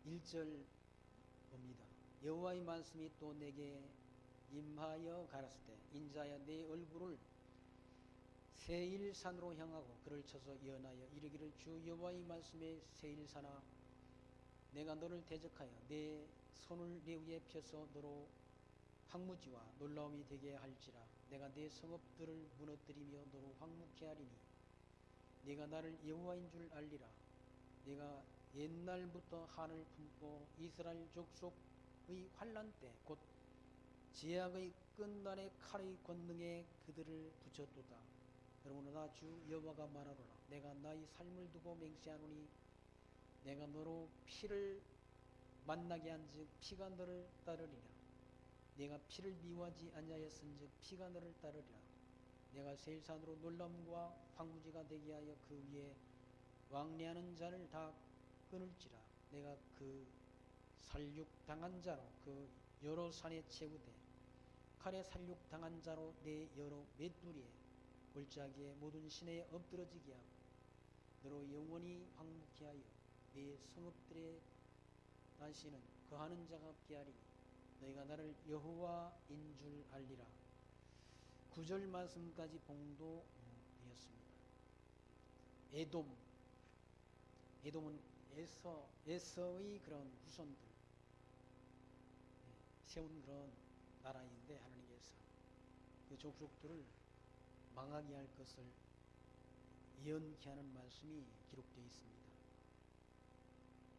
1절 봅니다. 여호와의 말씀이 또 내게 임하여 가라사대 인자야 내 얼굴을 세일산으로 향하고 그를 쳐서 예언하여 이르기를 주 여호와의 말씀에 세일산아 내가 너를 대적하여 내 손을 내 위에 펴서 너로 황무지와 놀라움이 되게 할지라 내가 내 성읍들을 무너뜨리며 너로 황무케 하리니 네가 나를 여호와인 줄 알리라. 내가 옛날부터 한을 품고 이스라엘 족속의 환난 때 곧 제약의 끝날의 칼의 권능에 그들을 붙였도다. 그러므로 주 여호와가 말하노라. 내가 나의 삶을 두고 맹세하노니 내가 너로 피를 만나게 한즉 피가 너를 따르리라. 내가 피를 미워하지 아니하였은즉 피가 너를 따르리라. 내가 세일산으로 놀람과 황무지가 되게 하여 그 위에 왕래하는 자를 다 끊을지라. 내가 그 살육당한 자로 그 여러 산에 채우되 칼에 살육당한 자로 내 여러 맷두리에 골짜기에 모든 시내에 엎드러지게 하고 너로 영원히 황무케 하여 내 성읍들에 다시는 거하는 자가 없게 하리니 너희가 나를 여호와인 줄 알리라. 9절 말씀까지 봉도되었습니다. 에돔은 에서의 그런 후손들 세운 그런 나라인데 하나님께서 그 족속들을 망하게 할 것을 예언케 하는 말씀이 기록되어 있습니다.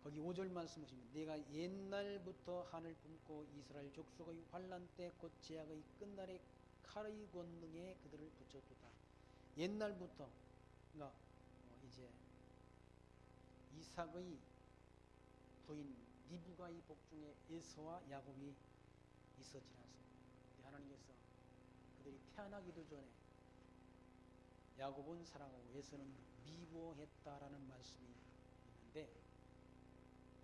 거기 5절 말씀 보시면 내가 옛날부터 한을 품고 이스라엘 족속의 환난 때 곧 제약의 끝날에 칼의 권능에 그들을 붙였도다. 옛날부터 그러니까 이제 이삭의 부인 리브가의 복중에 에서와 야곱이 있었지라서 하나님께서 그들이 태어나기도 전에 야곱은 사랑하고 에서는 미워했다라는 말씀이 있는데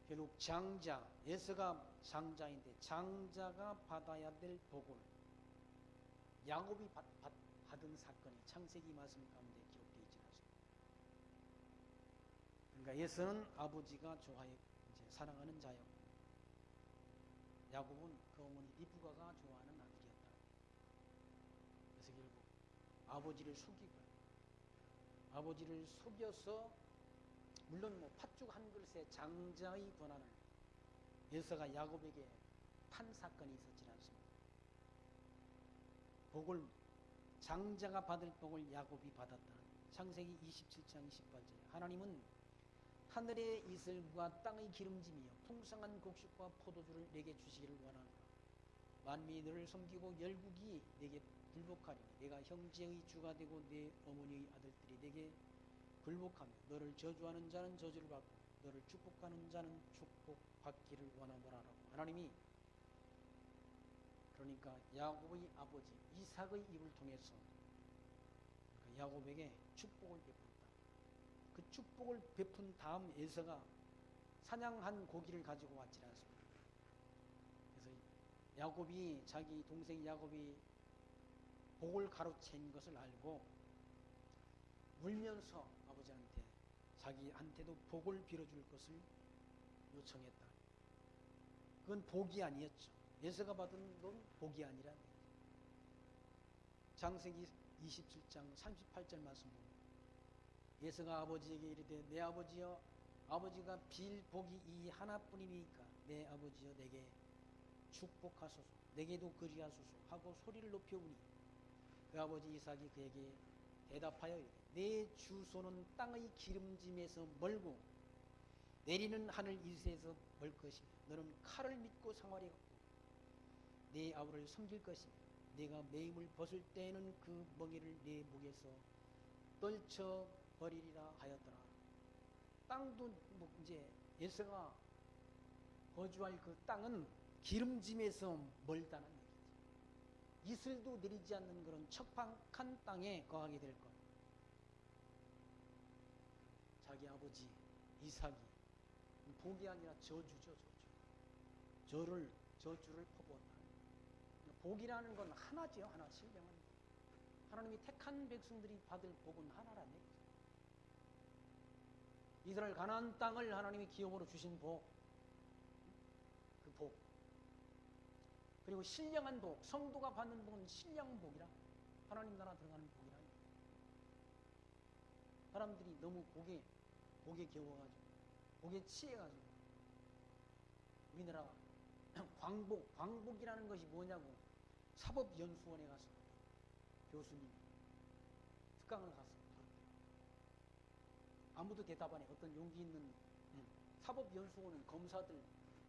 결국 장자 에서가 장자인데 장자가 받아야 될 복을 야곱이 받은 사건이 창세기 말씀 가운데 기록되어 있지 않습니다. 그러니까 에서는 아버지가 좋아해 이제 사랑하는 자였고 야곱은 그 어머니 리브가가 좋아하는 아들이었다. 그래서 결국 아버지를 속여서 물론 팥죽 한 그릇에 장자의 권한을 에서가 야곱에게 판 사건이 있었지 않습니까? 복을 장자가 받을 복을 야곱이 받았다는 창세기 27장 28절에 하나님은 하늘의 이슬과 땅의 기름짐이여 풍성한 곡식과 포도주를 내게 주시기를 원하노라. 만민이 너를 섬기고 열국이 내게 굴복하리니 내가 형제의 주가 되고 내 어머니의 아들들이 내게 굴복하며 너를 저주하는 자는 저주를 받고 너를 축복하는 자는 축복받기를 원하노라라고 하나님이 그러니까 야곱의 아버지 이삭의 입을 통해서 그러니까 야곱에게 축복을 베풀었다. 그 축복을 베푼 다음 에서가 사냥한 고기를 가지고 왔지 않습니까? 그래서 야곱이 자기 동생 야곱이 복을 가로챈 것을 알고 울면서 아버지한테 자기한테도 복을 빌어줄 것을 요청했다. 그건 복이 아니었죠. 에서가 받은 건 복이 아니라 창세기 27장 38절 말씀 보면 에서가 아버지에게 이르되 내 아버지여 아버지가 빌 복이 이 하나뿐이니까 내 아버지여 내게 축복하소서 내게도 그리하소서 하고 소리를 높여오니 그 아버지 이삭이 그에게 대답하여 이르되 내 주소는 땅의 기름짐에서 멀고 내리는 하늘 이슬에서 멀 것이며 너는 칼을 믿고 상활이 갖고 내 아우를 섬길 것이며 네가 매임을 벗을 때에는 그 멍에를 내 목에서 떨쳐버리리라 하였더라. 땅도 이제 에서가 거주할 그 땅은 기름짐에서 멀다는 얘기죠. 이슬도 내리지 않는 그런 척박한 땅에 거하게 될 것. 자기 아버지 이삭이 복이 아니라 저주죠. 저주를 퍼부었다. 복이라는 건 하나죠. 하나 신령한 하나님이 택한 백성들이 받을 복은 하나란 얘기죠. 이스라엘 가나안 땅을 하나님이 기업으로 주신 복 복. 그리고 신령한 복, 성도가 받는 복은 신령한 복이라, 하나님 나라 들어가는 복이라. 사람들이 너무 복에 겨워가지고, 복에 취해가지고, 우리나라 광복이라는 것이 뭐냐고 사법연수원에 가서 교수님이 특강을 가서 아무도 대답 안 해. 어떤 용기 있는 사법연수원은 검사들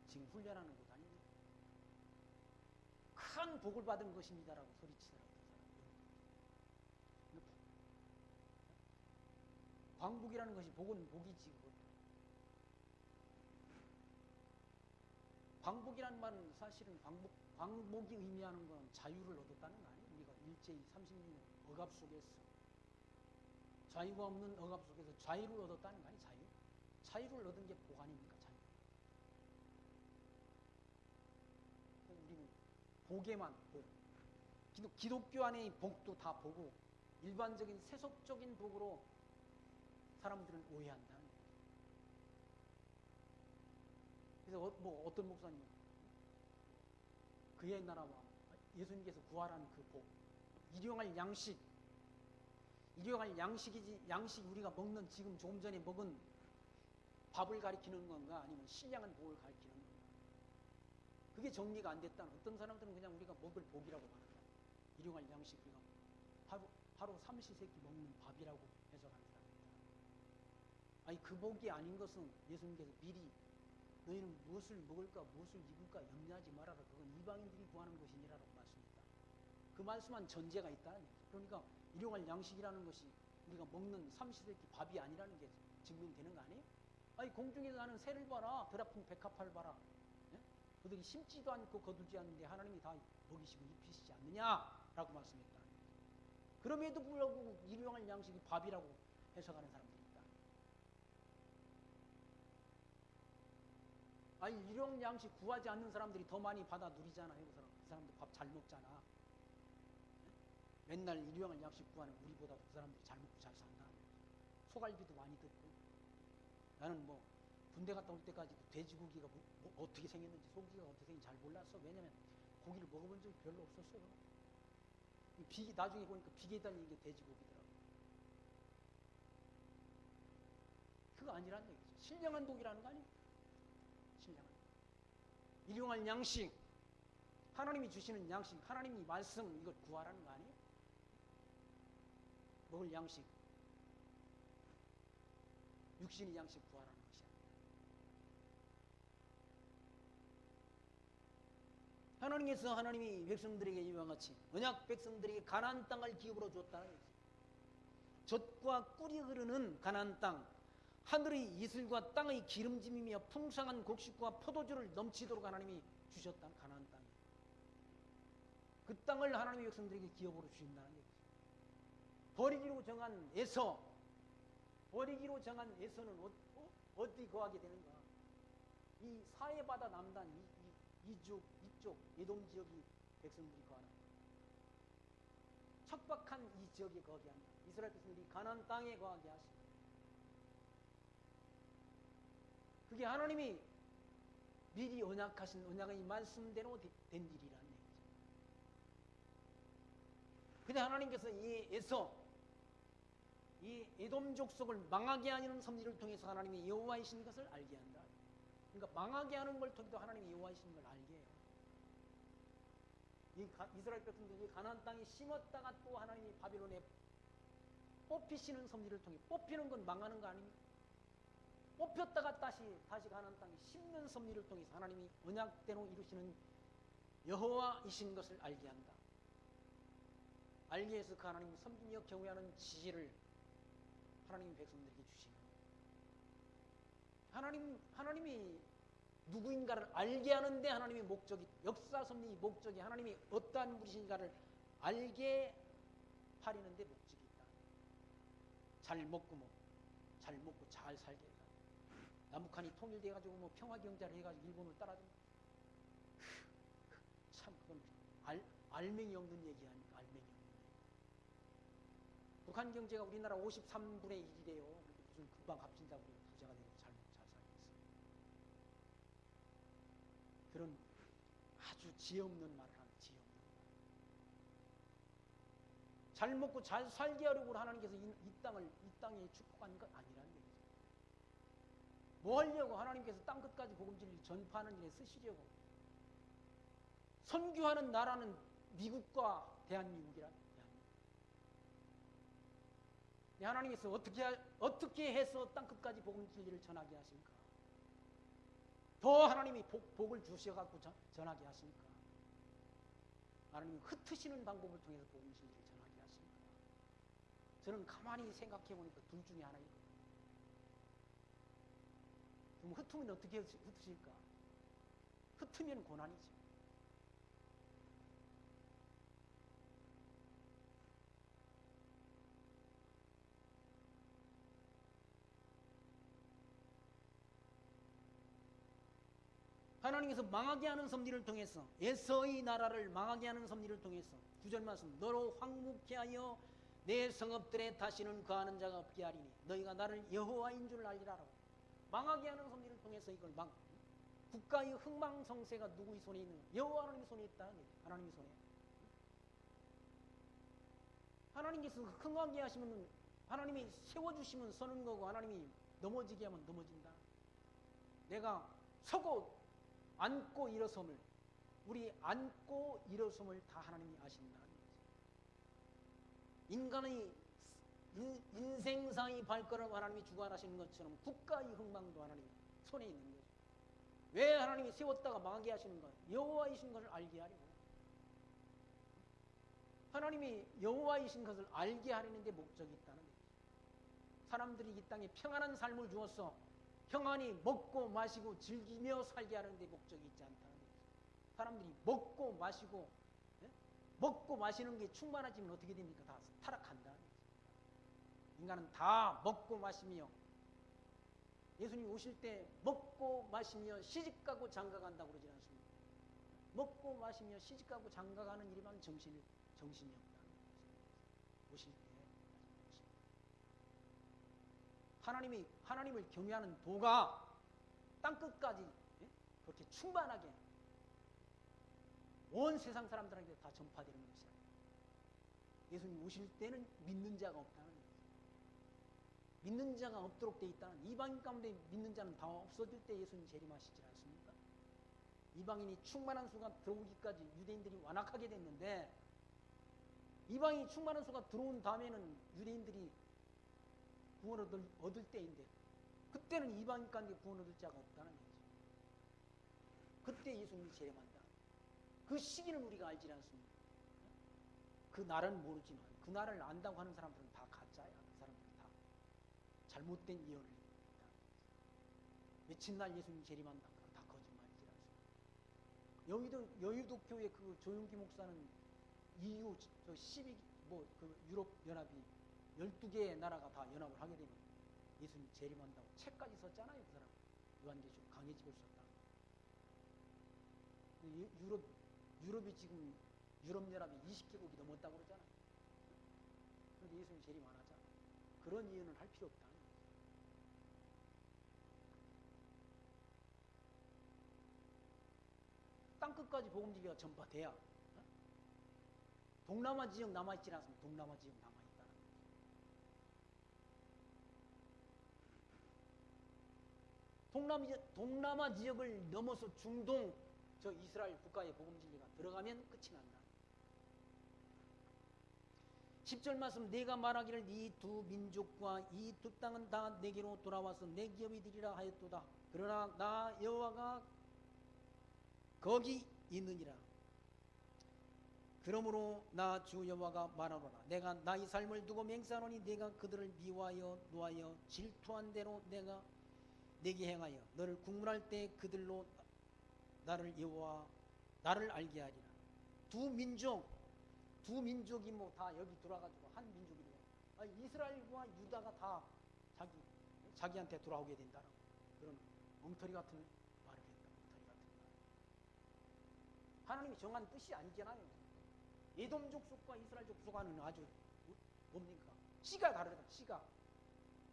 지금 훈련하는 곳 아닙니까? 큰 복을 받은 것입니다라고 소리치더라고요. 광복이라는 것이 복은 복이지. 광복이라는 말은 사실은 광복이 의미하는 건 자유를 얻었다는 거 아니에요? 우리가 일제히 30년 억압 속에서, 자유가 없는 억압 속에서 자유를 얻었다는 거 아니에요? 자유를 얻은 게 복 아닙니까? 자유. 우리는 복에만 복. 기독교 안의 복도 다 보고 일반적인 세속적인 복으로 사람들은 오해한다는 거예요. 그래서 뭐 어떤 목사님, 그의 나라와 예수님께서 구하라는 그 복, 일용할 양식이지, 양식 우리가 먹는, 지금 조금 전에 먹은 밥을 가리키는 건가, 아니면 신령한 복을 가리키는 건가? 그게 정리가 안 됐다는, 어떤 사람들은 그냥 우리가 먹을 복이라고 말한다. 일용할 양식, 우리가 하루 삼시세끼 먹는 밥이라고 해석하는 사람입니다. 아니, 그 복이 아닌 것은 예수님께서 미리 너희는 무엇을 먹을까 무엇을 입을까 염려하지 말아라. 그건 이방인들이 구하는 것이니라라고 말씀했다. 그 말씀한 전제가 있다는 얘기죠. 그러니까 일용할 양식이라는 것이 우리가 먹는 삼시세끼 밥이 아니라는 게 증명되는 거 아니에요? 아니, 공중에서 나는 새를 봐라. 드라풍 백합화를 봐라. 예? 그들이 심지도 않고 거두지 않는데 하나님이 다 먹이시고 입히시지 않느냐라고 말씀했다. 그럼에도 불구하고 일용할 양식이 밥이라고 해석하는 사람들이 있다. 아니, 일용 양식 구하지 않는 사람들이 더 많이 받아 누리잖아요. 그 사람들 밥 잘 먹잖아. 예? 맨날 일용할 양식 구하는 우리보다 그 사람들이 잘 먹고 잘 산다. 소갈비도 많이 듣고. 나는 뭐 군대 갔다 올 때까지 돼지고기가 어떻게 생겼는지, 소고기가 어떻게 생겼는지 잘 몰랐어. 왜냐면 고기를 먹어본 적이 별로 없었어. 나중에 보니까 비계 달린 게 돼지고기더라고. 그거 아니란 얘기죠. 신령한 복이라는 거 아니에요? 신령한 복. 일용할 양식, 하나님이 주시는 양식, 하나님이 말씀, 이걸 구하라는 거 아니에요? 먹을 양식, 육신의 양식 구하라는 것이 아니에요. 하나님께서 하나님이 백성들에게 이와 같이 언약 백성들에게 가나안 땅을 기업으로 줬다는 거죠. 젖과 꿀이 흐르는 가나안 땅, 하늘의 이슬과 땅의 기름짐이며 풍성한 곡식과 포도주를 넘치도록 하나님이 주셨다는 가나안 땅이에요. 그 땅을 하나님의 백성들에게 기업으로 주신다는 얘기죠. 버리기로 정한 에서는 어디 거하게 되는가? 이 사해바다 남단 이쪽 에돔 지역이 백성들이 거하는 척박한 이 지역에 거하게 한다. 이스라엘 백성들이 가나안 땅에 거하게 하십니다. 그게 하나님이 미리 언약하신 언약의 말씀대로 된 일이라는 얘기죠. 근데 하나님께서 이 에돔 족속을 망하게 하는 섭리를 통해서 하나님이 여호와이신 것을 알게 한다. 그러니까 망하게 하는 걸 통해서 하나님이 여호와이신 걸 알게 해요. 이스라엘 백성들이 가나안 땅에 심었다가 또 하나님이 바빌론에 뽑히시는 섭리를 통해, 뽑히는 건 망하는 거 아닙니까? 뽑혔다가 다시 가나안 땅에 심는 섭리를 통해서 하나님이 언약대로 이루시는 여호와이신 것을 알게 한다. 알게 해서 그 하나님의 섬김며 경외하는 지혜를 하나님의 백성들에게 주시는 하나님이 누구인가를 알게 하는데 하나님의 목적이, 역사 섭리의 목적이 하나님이 어떠한 분이신가를 알게 하려는데 목적이 있다. 잘 먹고 잘 살게 해가지고 남북한이 통일돼가지고 뭐 평화경제를 해가지고 일본을 따라주는, 참 그건 알맹이 없는 얘기 아닙니까? 알맹이 없는 얘기. 북한 경제가 우리나라 53분의 1이래요. 무슨 금방 값진다고 부자가 되고 잘 먹고 잘 살겠어. 그런 아주 지혜 없는 말을 하는 지혜 없는 말. 잘 먹고 잘 살게 하려고 하나님께서 이 땅에 축복한 것 아니라는 얘기죠. 뭐 하려고 하나님께서 땅 끝까지 복음 진리를 전파하는 일에 쓰시려고. 선교하는 나라는 미국과 대한민국이란. 하나님께서 어떻게 해서 땅 끝까지 복음 진리를 전하게 하십니까? 더 하나님이 복을 주셔갖고 전하게 하십니까? 하나님이 흩으시는 방법을 통해서 복음 진리를 전하게 하십니까? 저는 가만히 생각해보니까 둘 중에 하나이거든요. 그럼 흩으면 어떻게 흩으실까? 흩으면 고난이죠. 하나님께서 망하게 하는 섭리를 통해서 에서의 나라를 망하게 하는 섭리를 통해서 9절 말씀 너로 황묵케 하여 내 성읍들에 다시는 거하는 자가 없게 하리니 너희가 나를 여호와인 줄 알리라라고. 망하게 하는 섭리를 통해서 이걸 국가의 흥망성쇠가 누구의 손에 있는 거예요? 여호와 하나님의 손에 있다는 거예요. 하나님의 손에. 하나님께서 흥하게 하시면 하나님이 세워주시면 서는 거고 하나님이 넘어지게 하면 넘어진다. 내가 서고 앉고 일어섬을 우리 앉고 일어섬을 다 하나님이 아신다는 거죠. 인간의 인생사의 발걸음 하나님이 주관하시는 것처럼 국가의 흥망도 하나님 손에 있는 거죠. 왜 하나님이 세웠다가 망하게 하시는 거예요? 여호와이신 것을 알게 하려고. 하나님이 여호와이신 것을 알게 하려는 데 목적이 있다는 거죠. 사람들이 이 땅에 평안한 삶을 주어서 평안히 먹고 마시고 즐기며 살게 하는 데 목적이 있지 않다는 거죠. 사람들이 먹고 마시고 먹고 마시는 게 충만하지면 어떻게 됩니까? 다 타락한다는 거죠. 인간은 다 먹고 마시며 예수님 오실 때 먹고 마시며 시집가고 장가간다고 그러지 않습니까? 먹고 마시며 시집가고 장가가는 일에만 정신이 없다는 거죠. 오실 때 하나님을 경외하는 도가 땅끝까지 그렇게 충만하게 온 세상 사람들에게 다 전파되는 것이야. 예수님 오실 때는 믿는 자가 없다는 거죠. 믿는 자가 없도록 돼 있다는, 이방인 가운데 믿는 자는 다 없어질 때 예수님 재림하시지 않습니까? 이방인이 충만한 수가 들어오기까지 유대인들이 완악하게 됐는데 이방인이 충만한 수가 들어온 다음에는 유대인들이 구원을 얻을 때인데 그때는 이방인 가운데 구원 얻을 자가 없다는 거죠. 그때 예수님이 재림한다. 그 시기는 우리가 알지 않습니까? 그 날은 모르지만 그 날을 안다고 하는 사람들은 다 가짜야. 그 사람들은 다 잘못된 예언을 했다. 며칠 날 예수님 재림한다. 다 거짓말이지 않습니까? 여의도 교회 그 조용기 목사는 EU 저 12 그 유럽 연합이 12개의 나라가 다 연합을 하게 되면 예수님 재림한다고 책까지 썼잖아요. 그 사람 요한계시록 강해집을 썼다. 유럽이 지금 유럽연합이 20개국이 넘었다고 그러잖아요. 그런데 예수님 재림 안 하잖아. 그런 예언을 할 필요 없다. 땅끝까지 복음진리가 전파돼야 동남아 지역 남아있지 않습니까? 동남아 지역 남아있다는 거죠. 동남아 지역을 넘어서 중동 저 이스라엘 국가의 복음진리가 들어가면 끝이 난다. 10절 말씀 내가 말하기를 이 두 민족과 이 두 땅은 다 내게로 돌아와서 내 기업이 되리라 하였도다. 그러나 나 여호와가 거기 있느니라. 그러므로 나 주 여호와가 말하노라. 내가 나의 삶을 두고 맹세하노니 내가 그들을 미워하여 노하여 질투한 대로 내가 내게 행하여 너를 국문할 때 그들로 나를 여호와 나를 알게 하리라. 두 민족이 뭐 다 여기 돌아가지고 한 민족이래. 이스라엘과 유다가 다 자기한테 돌아오게 된다는 그런 엉터리 같은 말을 했다. 엉터리 같은 말. 하나님이 정한 뜻이 아니잖아요. 에돔 족속과 이스라엘 족속과는 아주 뭡니까? 씨가 다르다. 씨가.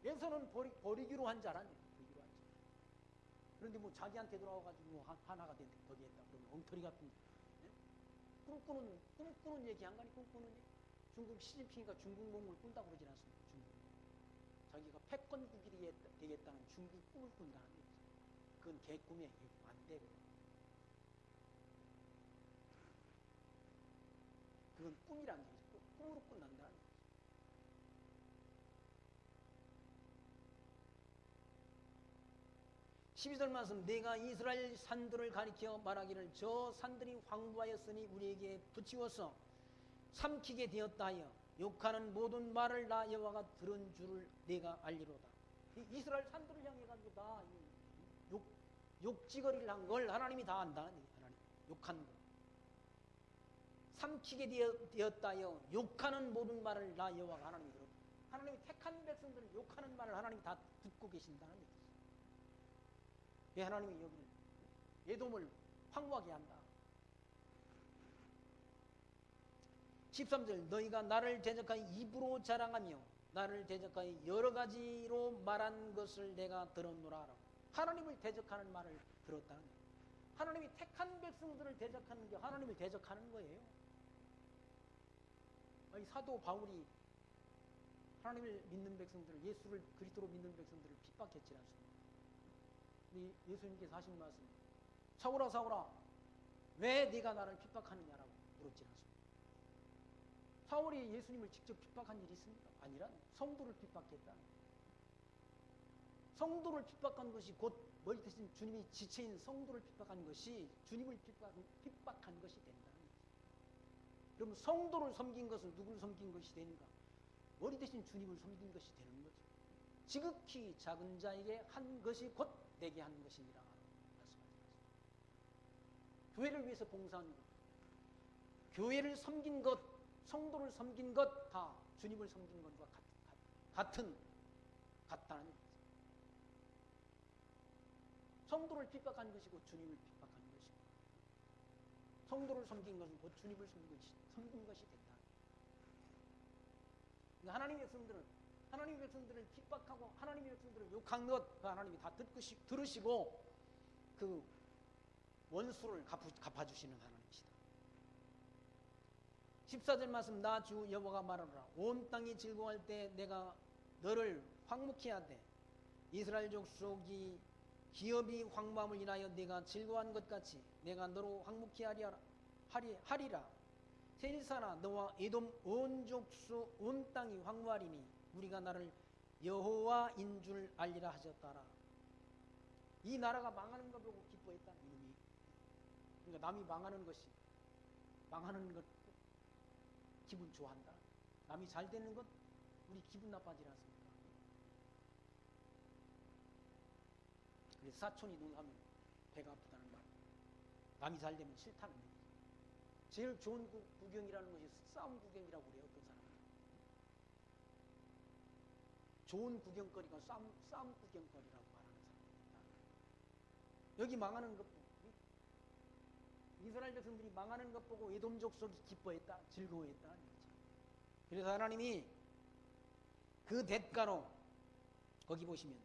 왼손은 버리기로 한 자라네. 버리기로 한 자. 그런데 뭐 자기한테 돌아와가지고 뭐 하나가 되겠다 그러면 엉터리 같은 꿈꾸는 얘기 한 가지 꿈꾸는 얘기. 중국 시진핑이가 중국몽을 꾼다고 그러지 않습니까? 중국. 자기가 패권국이 되겠다는 중국 꿈을 꾼다는 얘기죠. 그건 개꿈이에요. 안 되고. 그건 꿈이라는 얘기죠. 꿈으로 끝난다는 얘기죠. 12절 말씀, 내가 이스라엘 산들을 가리켜 말하기를 저 산들이 황무하였으니 우리에게 붙이워서 삼키게 되었다 하여 욕하는 모든 말을 나 여호와가 들은 줄을 내가 알리로다. 이스라엘 산들을 향해 가지고 다 욕지거리를 한 걸 하나님이 다 안다는 얘기예요. 하나님 욕한 거. 삼키게 되었다 하여 욕하는 모든 말을 나 여호와가 하나님이 들었다. 하나님이 택한 백성들을 욕하는 말을 하나님이 다 듣고 계신다는 얘기죠. 왜 하나님이 여기를 에돔을 황무하게 한다. 13절, 너희가 나를 대적하여 입으로 자랑하며 나를 대적하여 여러 가지로 말한 것을 내가 들었노라. 하나님을 대적하는 말을 들었다는 거예요. 하나님이 택한 백성들을 대적하는 게 하나님을 대적하는 거예요. 아니, 사도 바울이 하나님을 믿는 백성들을, 예수를 그리스도로 믿는 백성들을 핍박했지 않습니까? 예수님께서 하신 말씀, 사울아 사울아 왜 네가 나를 핍박하느냐라고 물었지 않습니까? 사울이 예수님을 직접 핍박한 일이 있습니까? 아니라 성도를 핍박했다. 성도를 핍박한 것이 곧 멀리 계신 주님이 지체인 성도를 핍박한 것이 주님을 핍박한 것이 된다는 거죠. 그럼 성도를 섬긴 것은 누구를 섬긴 것이 되는가? 머리 대신 주님을 섬긴 것이 되는 거죠. 지극히 작은 자에게 한 것이 곧 내게 한 것이니라 말씀하셨습니다. 교회를 위해서 봉사한 것, 교회를 섬긴 것, 성도를 섬긴 것 다 주님을 섬긴 것과 같다는 얘기죠. 성도를 핍박한 것이고 주님을 핍박한 것이고, 성도를 섬긴 것은 곧 주님을 섬긴 것이 된다. 그러니까 하나님의 백성들을 핍박하고 하나님의 백성들을 욕한 것, 그 하나님이 다 들으시고 그 원수를 갚아주시는 하나님이시다. 14절 말씀, 나 주 여호와가 말하노라. 온 땅이 즐거워할 때 내가 너를 황무케 하되 이스라엘 족속이 기업이 황무함을 인하여 내가 즐거워한 것 같이 내가 너로 황무케 하리라. 세일사나 너와 에돔 온 족속 온 땅이 황무하리니 우리가 나를 여호와인 줄 알리라 하셨다라. 이 나라가 망하는 것 보고 기뻐했다. 이놈이. 그러니까 남이 망하는 것 기분 좋아한다. 남이 잘 되는 것 우리 기분 나빠지지 않습니까? 그래서 사촌이 눈하면 배가 아프다는 말, 남이 잘 되면 싫다는 얘기죠. 제일 좋은 구경이라는 것이 싸움 구경이라고 그래요. 어떤 사람은 좋은 구경거리가 싸움 구경거리라고 말하는 사람이 있다. 여기 망하는 것 보고, 이스라엘 백성들이 망하는 것 보고 에돔 족속이 기뻐했다, 즐거워했다. 그래서 하나님이 그 대가로 거기 보시면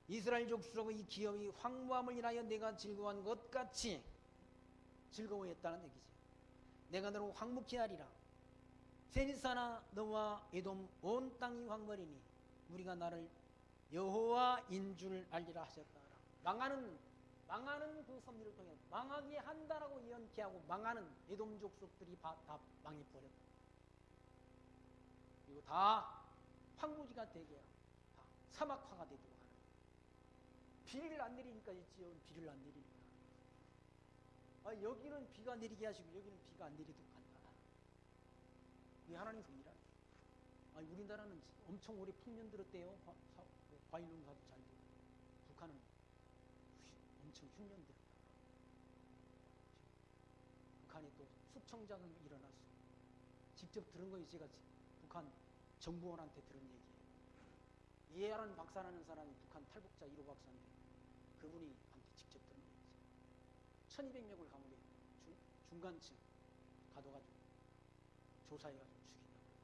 이스라엘 족속의 이 기업이 황무함을 인하여 내가 즐거워한 것 같이 즐거워했다는 얘기죠. 내가 너를 황무케 하리라. 세일사나 너와 에돔 온 땅이 황무하리니 우리가 나를 여호와인 줄 알리라 하셨다. 망하는 그 섭리를 통해 망하게 한다라고 예언케하고 망하는 에돔 족속들이 다 망해버렸다. 그리고 다 황무지가 되게 다 사막화가 되도록 하는, 비를 안 내리니까 있지요. 비를 안 내리니까. 여기는 비가 내리게 하시고 여기는 비가 안 내리도록 한다. 이게 하나님 섭리라. 우리나라는 엄청 오래 풍년 들었대요. 과일 농사도 잘 되고. 북한은 엄청 흉년 들었다. 북한에 또 수청자가 일어났어. 직접 들은 거예요. 제가 북한 정부원한테 들은 얘기예요. 이해하는 박사라는 사람이 북한 탈북자 1호 박사인데 그분이 한테 직접 들은 얘기죠. 1200명을 감옥에 중간층 가둬가지고 조사해가지고 죽인다고 그러죠.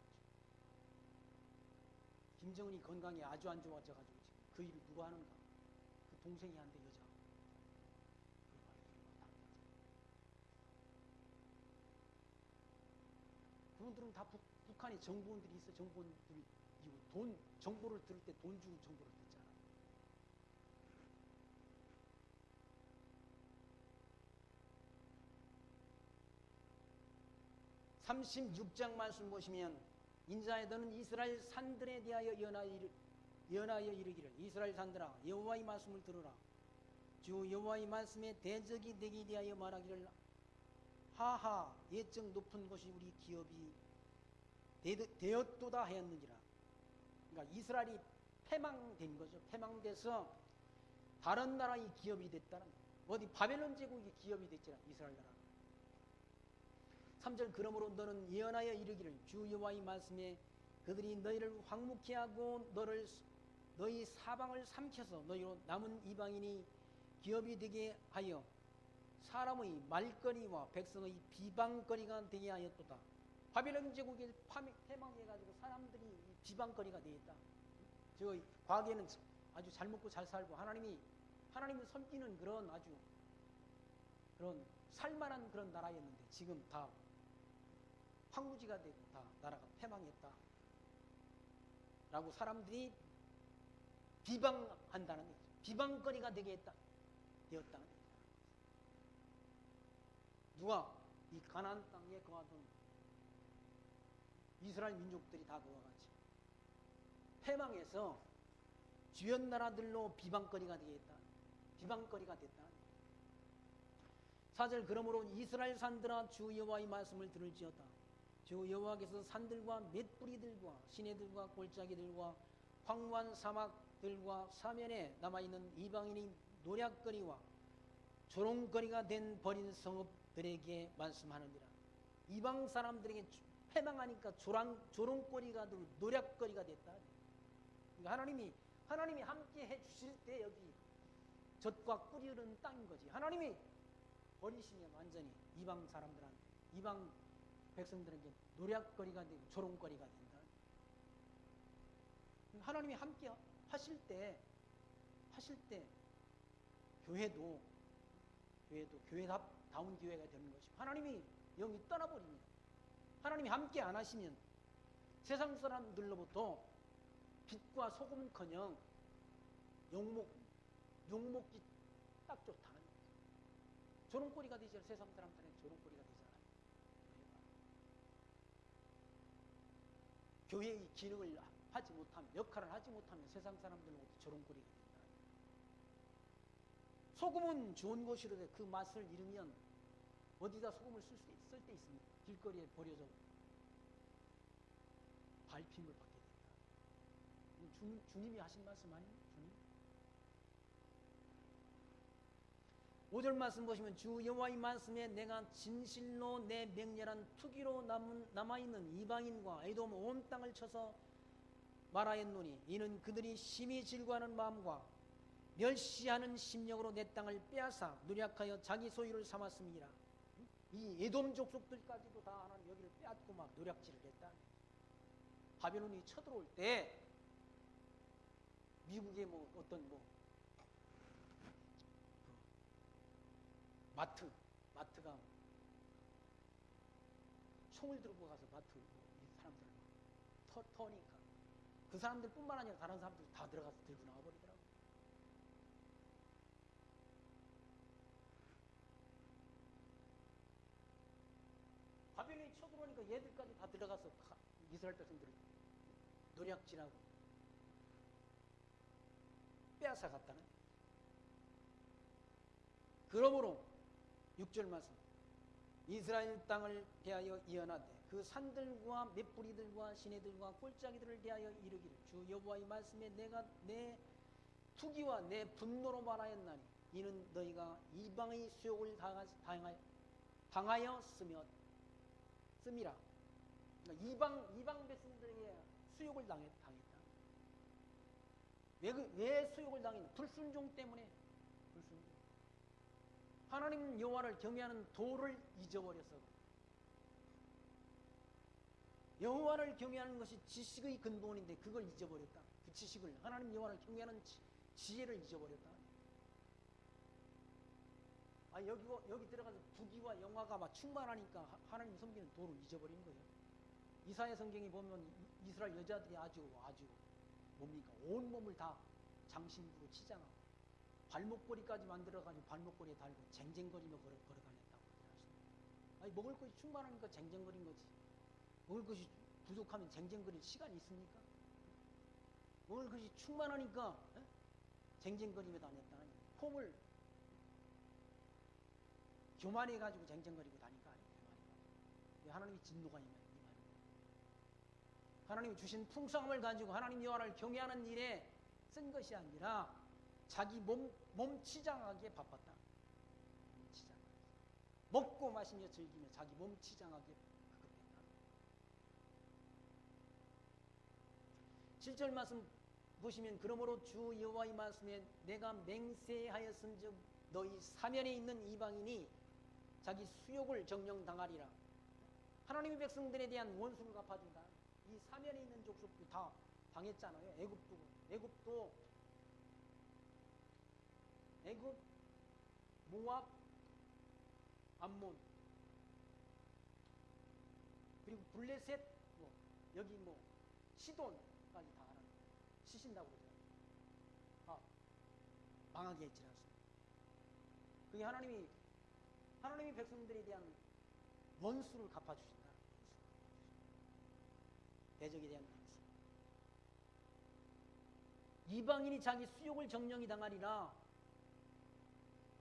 김정은이 건강이 아주 안 좋아져가지고 지금 그 일을 누가 하는가? 그 동생이 한대 여자. 그분들은 다 북한에 정보원들이 있어. 정보원들이 정보를 들을 때 돈 주고 정보를 듣잖아. 36장 말씀 보시면 인자에 너는 이스라엘 산들에 대하여 연하여 이르기를 이스라엘 산들아 여호와의 말씀을 들으라. 주 여호와의 말씀에 대적이 되기 대하여 말하기를 하하 예적 높은 곳이 우리 기업이 되었도다 하였느니라. 그러니까 이스라엘이 패망된 거죠. 패망돼서 다른 나라의 기업이 됐다는 거예요. 어디 바벨론 제국이 기업이 됐잖아. 이스라엘 나라. 3절 그러므로 너는 예언하여 이르기를 주 여호와의 말씀에 그들이 너희를 황묵케 하고 너희 사방을 삼켜서 너희로 남은 이방인이 기업이 되게 하여 사람의 말거리와 백성의 비방거리가 되게 하였도다. 바벨론 제국이 패망해가지고 사람들이 비방거리가 되었다. 저 과거에는 아주 잘 먹고 잘 살고 하나님을 섬기는 그런 아주 그런 살만한 그런 나라였는데 지금 다 황무지가 되고 다 나라가 패망했다. 라고 사람들이 비방한다는 거죠. 비방거리가 되었다는 거죠. 누가? 이 가나안 땅에 거하던 이스라엘 민족들이 다 그와 같이 패망해서 주변 나라들로 비방거리가 되겠다. 비방거리가 됐다. 4절 그러므로 이스라엘 산들아 주 여호와의 말씀을 들을지어다. 주 여호와께서 산들과 맷뿌리들과 시내들과 골짜기들과 황무한 사막들과 사면에 남아있는 이방인이 노략거리와 조롱거리가 된 버린 성읍들에게 말씀하느니라. 이방 사람들에게 패망하니까 조롱거리가 되고 노략거리가 됐다. 그러니까 하나님이 함께 해주실 때 여기 젖과 꿀이 흐르는 땅인 거지. 하나님이 버리시면 완전히 이방 사람들한테 이방 백성들에게 노략거리가 되고 조롱거리가 된다. 하나님이 함께 하실 때 교회도 교회다운 교회가 되는 것이고 하나님이 영이 떠나버립니다. 하나님이 함께 안 하시면 세상 사람들로부터 빛과 소금커녕 욕먹기 딱 좋다. 조롱거리가 되잖아요. 세상 사람들은 조롱거리가 되잖아요. 교회의 기능을 하지 못하면 역할을 하지 못하면 세상 사람들로부터 조롱거리가 된다. 소금은 좋은 것이로되 그 맛을 잃으면 어디다 소금을 쓸 때 있습니까? 길거리에 버려져 발핌을 받게 된다. 주님이 하신 말씀 아닙니까? 주님. 5절 말씀 보시면 주 여호와의 말씀에 내가 진실로 내 맹렬한 투기로 남아있는 이방인과 에돔 온 땅을 쳐서 말하였노니 이는 그들이 심히 질거하는 마음과 멸시하는 심령으로 내 땅을 빼앗아 누략하여 자기 소유를 삼았음이라. 이 에돔 족속들까지도 다 하나님 여기를 빼앗고 막 노략질을 했다. 바벨론이 쳐들어올 때 미국의 마트가 총을 들고 가서 마트 이 사람들을 터니까 그 사람들 뿐만 아니라 다른 사람들 다 들어가서 들고 나와버리더라고요. 바벨론이 쳐들어오니까 얘들까지 다 들어가서 이스라엘 백성들을 노략질하고 빼앗아 갔다는. 그러므로 6절 말씀 이스라엘 땅을 대하여 예언하되 그 산들과 맷뿌리들과 시내들과 골짜기들을 대하여 이르기를 주 여호와의 말씀에 내가 내 투기와 내 분노로 말하였나니 이는 너희가 이방의 수욕을 당하여 씀이라. 그러니까 이방 백성들에게 수욕을 당했다. 왜 수욕을 당했냐? 불순종 때문에. 불순종. 하나님 여호와를 경외하는 도를 잊어버려서 여호와를 경외하는 것이 지식의 근본인데 그걸 잊어버렸다. 그 지식을 하나님 여호와를 경외하는 지혜를 잊어버렸다. 여기 들어가서 부귀와 영화가 막 충만하니까 하나님 섬기는 도를 잊어버린 거예요. 이사야 성경에 보면 이스라엘 여자들이 아주 뭡니까? 온몸을 다 장신구로 치장하고 발목걸이까지 만들어가지고 발목걸이에 달고 쟁쟁거리며 걸어다녔다고 그러셨습니다. 아니, 먹을 것이 충만하니까 쟁쟁거린 거지. 먹을 것이 부족하면 쟁쟁거릴 시간이 있습니까? 먹을 것이 충만하니까 쟁쟁거리며 다녔다는 거예요. 폼을 교만해가지고 쟁쟁거리고 다니까 아니에요. 하나님이 진노가 임하는 하나님이 주신 풍성함을 가지고 하나님 여호와를 경외하는 일에 쓴 것이 아니라 자기 몸 치장하기에 바빴다. 몸 치장. 먹고 마시며 즐기며 자기 몸 치장하기에 급급했다. 7절 말씀 보시면 그러므로 주 여호와의 말씀에 내가 맹세하였은즉 너희 사면에 있는 이방인이 자기 수욕을 정령당하리라. 하나님의 백성들에 대한 원수를 갚아준다. 이 사면에 있는 족속도 다 당했잖아요. 애굽, 모압, 암몬, 그리고 블레셋, 여기 시돈까지 다 하나님 치신다고 그러죠. 망하게 했지 않습니까? 그게 하나님의 백성들에 대한 원수를 갚아주신다. 대적에 대한 원수. 이방인이 자기 수욕을 정령이 당하리라.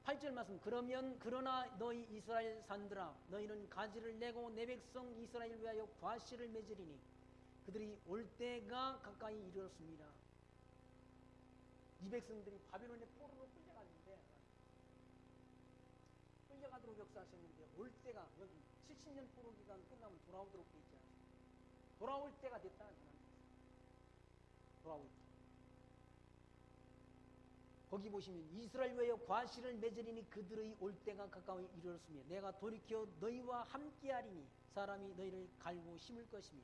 8절 말씀. 그러나 너희 이스라엘 산들아 너희는 가지를 내고 내 백성 이스라엘 위하여 과실을 맺으리니 그들이 올 때가 가까이 이르렀습니다. 이 백성들이 바벨론의 포로로 끌려가도록 역사하셨는데 올 때가 여기 70년 포로 기간 끝나면 돌아오도록 되어 있지 않습니까? 돌아올 때가 됐다는 하나님. 돌아올 때. 거기 보시면 이스라엘 외에 과실을 맺으리니 그들의 올 때가 가까이 이르렀으며 내가 돌이켜 너희와 함께하리니 사람이 너희를 갈고 심을 것이며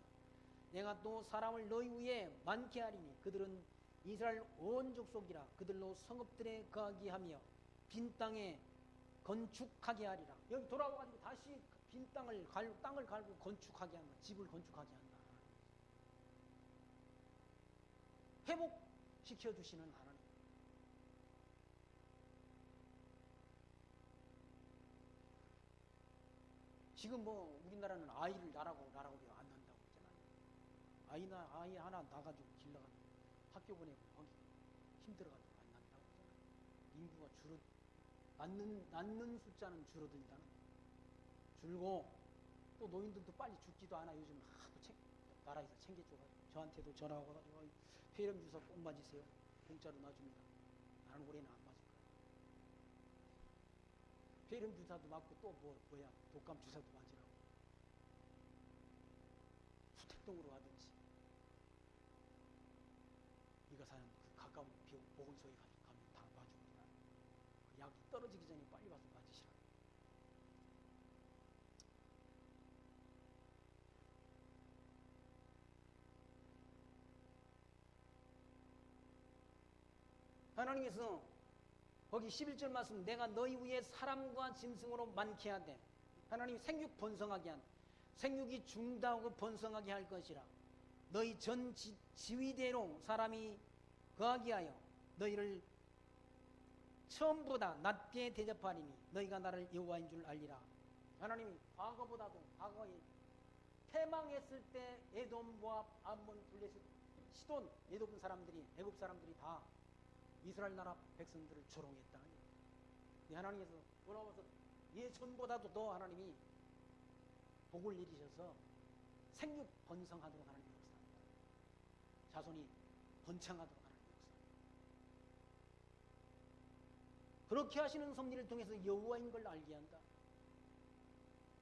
내가 또 사람을 너희 위에 많게 하리니 그들은 이스라엘 온 족속이라 그들로 성읍들에 거하게 하며 빈 땅에 건축하게 하리라. 여기 돌아와가지고 다시 빈 땅을 갈고 건축하게 한다. 집을 건축하게 한다. 회복시켜주시는 하나님. 지금 우리나라는 아이를 나라고 안 난다고 했잖아요. 아이 하나 나가지고 길러가지고 학교 보내고 거기 힘들어가지고 안 난다고 했잖아요. 인구가 낳는 숫자는 줄어든다는 거예요. 줄고 또 노인들도 빨리 죽지도 않아. 요즘 하도 나라에서 챙겨줘가지고 저한테도 전화 와가지고 폐렴 주사 꼭 맞으세요. 공짜로 놔줍니다. 나는 올해는 안 맞을 거야. 폐렴 주사도 맞고 또 독감 주사도 맞으라고. 수택동으로 가든지 네가 사는 그 가까운 보건소에 가면 다 맞습니다. 그 약이 떨어지기 전에 빨리 와서 맞으시라고. 하나님께서 거기 11절 말씀 내가 너희 위에 사람과 짐승으로 많게 하되 하나님이 생육 번성하게 한 생육이 중다하고 번성하게 할 것이라 너희 전 지위대로 사람이 거하게 하여 너희를 처음보다 낮게 대접하리니 너희가 나를 여호와인 줄 알리라. 하나님이 과거에 패망했을 때 에돔, 모압, 암몬, 블레셋, 시돈, 애굽 사람들이 다 이스라엘 나라 백성들을 조롱했다. 하나님께서 돌아와서 예전보다도 더 하나님이 복을 내리셔서 생육 번성하도록 하나님이 역사합니다. 자손이 번창하도록 하나님이 역사합니다. 그렇게 하시는 섭리를 통해서 여호와인 걸 알게 한다.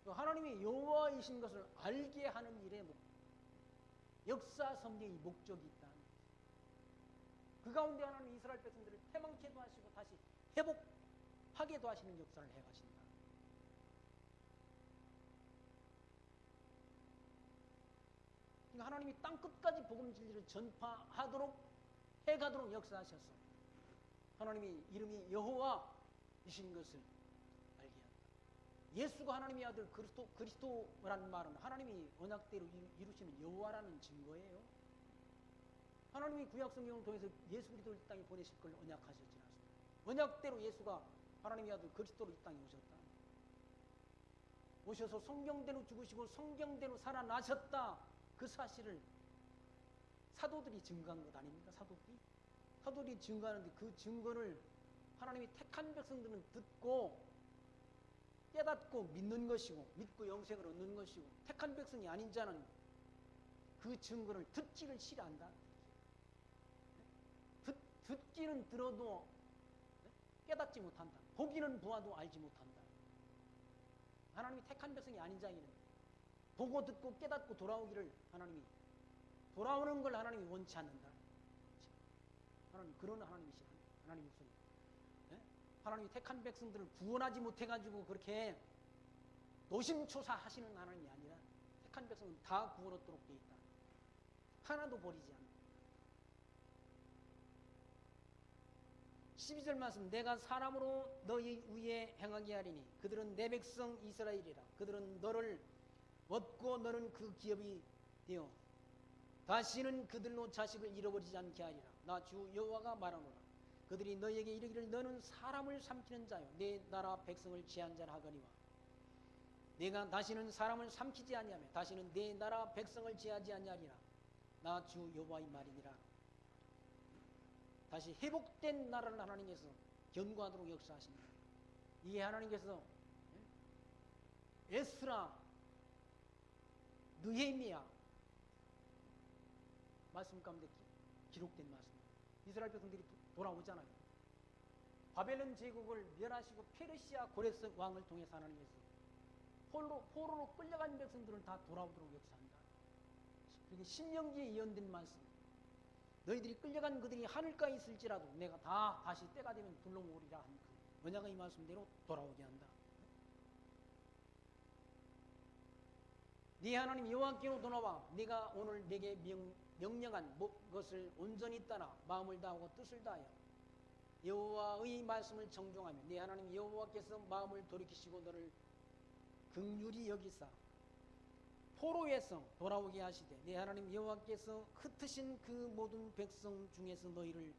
하나님이 여호와이신 것을 알게 하는 일에 역사 섭리의 목적이 있다. 그 가운데 하나님 이스라엘 백성들을 패망케도 하시고 다시 회복하게도 하시는 역사를 해가신다. 그러니까 하나님이 땅 끝까지 복음 진리를 전파하도록 해가도록 역사하셨어. 하나님이 이름이 여호와이신 것을 알게 예수가 하나님의 아들 그리스도라는 말은 하나님이 언약대로 이루시는 여호와라는 증거예요. 하나님이 구약 성경을 통해서 예수 그리스도를 이 땅에 보내실 걸 언약하셨지 않습니까? 언약대로 예수가 하나님의 아들 그리스도로 이 땅에 오셨다. 오셔서 성경대로 죽으시고 성경대로 살아나셨다. 그 사실을 사도들이 증거한 것 아닙니까? 사도들이 증거하는데 그 증거를 하나님이 택한 백성들은 듣고 깨닫고 믿는 것이고 믿고 영생을 얻는 것이고 택한 백성이 아닌 자는 그 증거를 듣지를 싫어한다. 듣기는 들어도 깨닫지 못한다. 보기는 보아도 알지 못한다. 하나님이 택한 백성이 아닌 자에게는 보고 듣고 깨닫고 돌아오기를 하나님이 돌아오는 걸 하나님이 원치 않는다. 하나님 그런 하나님이시라. 하나님 목소리. 하나님이 택한 백성들을 구원하지 못해가지고 그렇게 노심초사하시는 하나님이 아니라 택한 백성은 다 구원 얻도록 되어 있다. 하나도 버리지 않는다. 12절 말씀 내가 사람으로 너희 위에 행하게 하리니 그들은 내 백성 이스라엘이라. 그들은 너를 얻고 너는 그 기업이 되어 다시는 그들로 자식을 잃어버리지 않게 하리라. 나 주 여호와가 말하노라. 그들이 너희에게 이르기를 너는 사람을 삼키는 자요 내 나라 백성을 제한 자라 하거니와 내가 다시는 사람을 삼키지 아니하며 다시는 내 나라 백성을 제하지 아니하리라. 나 주 여호와의 말이니라. 다시 회복된 나라를 하나님께서 견고하도록 역사하십니다. 이게 하나님께서 에스라, 느헤미야 말씀 가운데 기록된 말씀입니다. 이스라엘 백성들이 돌아오잖아요. 바벨론 제국을 멸하시고 페르시아 고레스 왕을 통해서 하나님께서 포로로 끌려간 백성들은 다 돌아오도록 역사한다. 그게 신명기에 예언된 말씀. 너희들이 끌려간 그들이 하늘가에 있을지라도 내가 다시 때가 되면 불러모으리라 한 그 언약의 말씀대로 돌아오게 한다. 네 하나님 여호와께로 돌아와 네가 오늘 내게 명령한 것을 온전히 따라 마음을 다하고 뜻을 다하여 여호와의 말씀을 정종하며 네 하나님 여호와께서 마음을 돌이키시고 너를 긍휼히 여기사 포로에서 돌아오게 하시되 네 하나님 여호와께서 흩으신 그 모든 백성 중에서 너희를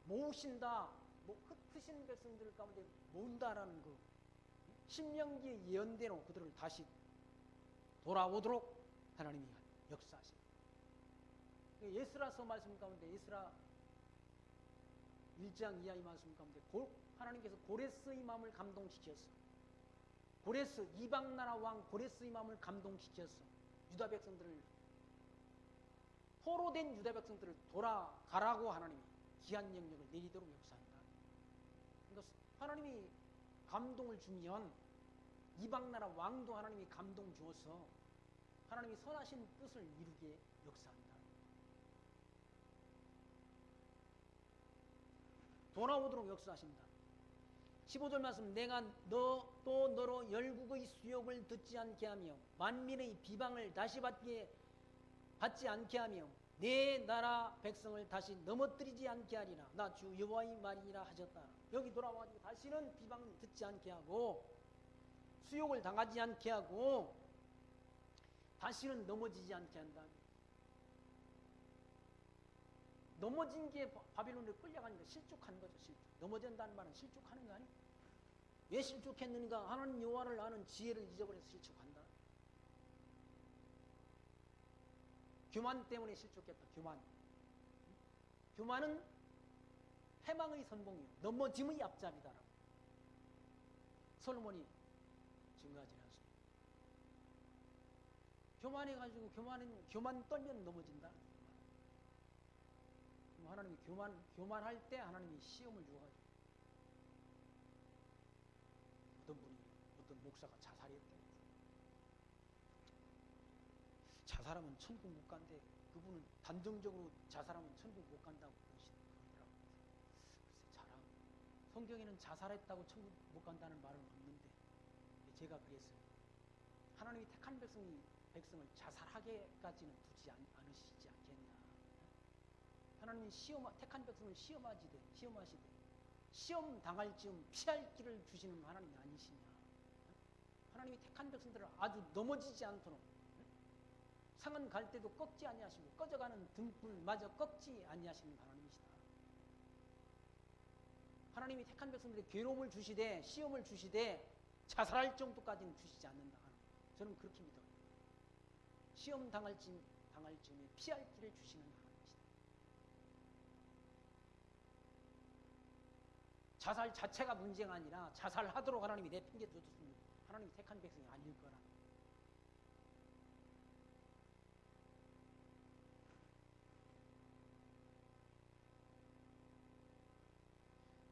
모으신다. 흩으신 백성들 가운데 모은다라는 그 신명기의 예언대로 그들을 다시 돌아오도록 하나님이 역사하십니다. 예스라서 말씀 가운데 예스라 1장 이하의 말씀 가운데 하나님께서 고레스의 마음을 감동시켰어. 고레스 이방 나라 왕 고레스의 마음을 감동시켰어. 유다 백성들을 포로된 유다 백성들을 돌아가라고 하나님이 귀한 영역을 내리도록 역사한다. 그러니까 하나님이 감동을 주면 이방 나라 왕도 하나님이 감동 주어서 하나님이 선하신 뜻을 이루게 역사한다. 돌아오도록 역사하신다. 15절 말씀 내가 또 너로 열국의 수욕을 듣지 않게 하며 만민의 비방을 다시 받지 않게 하며 내 나라 백성을 다시 넘어뜨리지 않게 하리라. 나 주 여호와의 말이니라 하셨다. 여기 돌아와가지고 다시는 비방 듣지 않게 하고 수욕을 당하지 않게 하고 다시는 넘어지지 않게 한다. 넘어진 게 바빌론으로 끌려가니까 실족한 거죠. 넘어진다는 말은 실족하는 거 아니에요? 왜 실족했느니까 하나님 여호와를 아는 지혜를 잊어버려서 실족한다. 교만 때문에 실족했다. 교만은 해망의 선봉이요 넘어짐의 앞잡이다라고 솔로몬이 증거하지 않습니다. 교만해가지고 교만 떨면 넘어진다. 하나님이 교만할 때 하나님이 시험을 주어가지고 어떤 목사가 자살했대. 자살하면 천국 못 간대. 그분은 단정적으로 자살하면 천국 못 간다고 그러더라고요. 글쎄 성경에는 자살했다고 천국 못 간다는 말은 없는데 제가 그랬어요. 하나님이 택한 백성을 자살하게까지는 두지 않으시지 않겠냐. 하나님이 택한 백성을 시험하시되 시험 당할 즈음 피할 길을 주시는 하나님이 아니시냐. 하나님이 택한 백성들을 아주 넘어지지 않도록 상은 갈 때도 꺾지 아니하시고 꺼져가는 등불마저 꺾지 아니하시는 하나님이시다. 하나님이 택한 백성들에게 괴로움을 주시되 시험을 주시되 자살할 정도까지는 주시지 않는다. 저는 그렇게 믿어요. 시험 당할 즈음에 피할 길을 주시는 하나님이시다. 자살 자체가 문제가 아니라 자살하도록 하나님이 내팽개 줬으면 하나님이 택한 백성이 아닐 거라.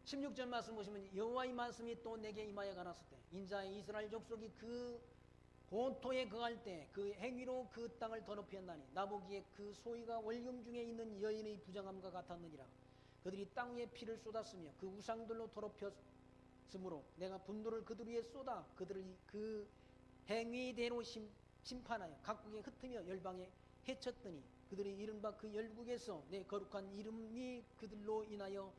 16절 말씀 보시면 여호와의 말씀이 또 내게 임하여 가라사대 인자의 이스라엘 족속이 그 본토에 거할 때 그 행위로 그 땅을 더럽혔나니 나보기에 그 소위가 월경 중에 있는 여인의 부정함과 같았느니라. 그들이 땅 위에 피를 쏟았으며 그 우상들로 더럽혔으므로 내가 분노를 그들 위에 쏟아 그들을 그 행위대로 심판하여 각국에 흩으며 열방에 해쳤더니 그들이 이른바 그 열국에서 내 거룩한 이름이 그들로 인하여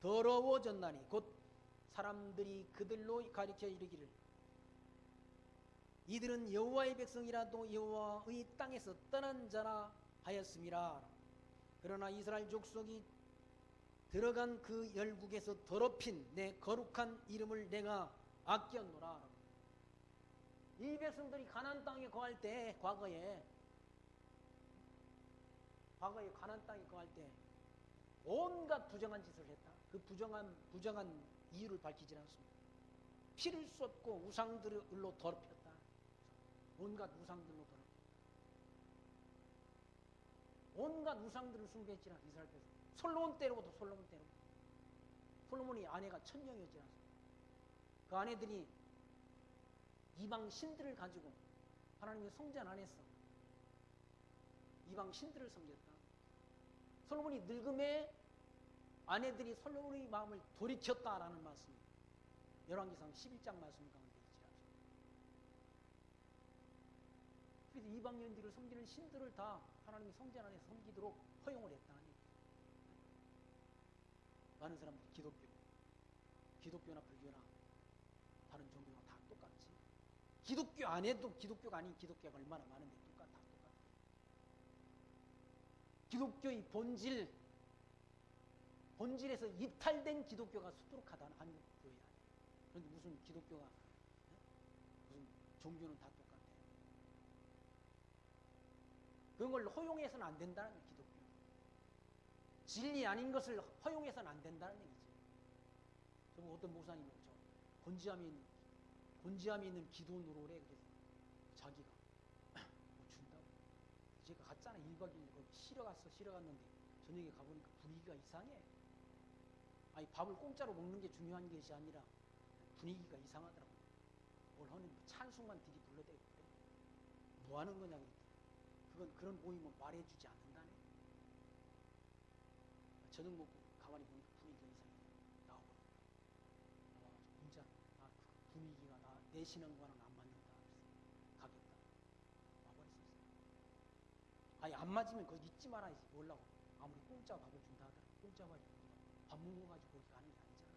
더러워졌나니 곧 사람들이 그들로 가리켜 이르기를 이들은 여호와의 백성이라도 여호와의 땅에서 떠난 자라 하였음이라. 그러나 이스라엘 족속이 들어간 그 열국에서 더럽힌 내 거룩한 이름을 내가 아꼈노라. 이 백성들이 가나안 땅에 거할 때 과거에 가나안 땅에 거할 때 온갖 부정한 짓을 했다. 그 부정한 이유를 밝히지 않습니다. 피를 쏟고 우상들로 더럽혔다. 온갖 우상들로 더럽혔다. 온갖 우상들을 숭배했지 않습니까? 이스라엘 백성. 솔로몬 때로도 솔로몬 때로. 솔로몬이 아내가 1000명이었지 않습니까? 그 아내들이 이방 신들을 가지고 하나님의 성전 안에서 이방 신들을 섬겼다. 솔로몬이 늙음에 아내들이 솔로몬의 마음을 돌이켰다라는 말씀이 열왕기상 11장 말씀 가운데 있지 않습니까? 그래서 이방인들을 섬기는 신들을 다 하나님의 성전 안에 섬기도록 허용을 했다는 얘기예요. 많은 사람들이 기독교나 불교나 다른 종교가 다 똑같지. 기독교 안에도 기독교가 아닌 기독교가 얼마나 많은데 다 똑같아. 기독교의 본질에서 이탈된 기독교가 수두룩하다는 한국 교회 아니에요. 그런데 무슨 기독교가 무슨 종교는 다 똑같아요. 그런 걸 허용해서는 안 된다는 거예요. 기독교 진리 아닌 것을 허용해서는 안 된다는 얘기죠. 그리고 어떤 목사님은 곤지암이 있는 기도 누로래. 그래서 자기가 뭐 준다고 제가 갔잖아. 1박 2일 거기 쉬러 갔는데 저녁에 가보니까 분위기가 이상해. 아니 밥을 공짜로 먹는 게 중요한 것이 아니라 분위기가 이상하더라고요. 뭘 하는 찬송만 들이 불러대고 그래. 뭐 하는 거냐고 그랬더니 그런 모임은 말해주지 않는다네. 저녁 먹고 가만히 보니까 분위기가 이상해. 나와버려. 혼자 그 분위기가 내 신앙과는 안 맞는다. 그래서 가겠다. 와버렸었어요. 아니 안 맞으면 거기 있지 말아야지. 뭐라고. 아무리 공짜 밥을 준다 하더라도 공짜 밥이 밥 먹어가지고 거기 가는 게 아니잖아.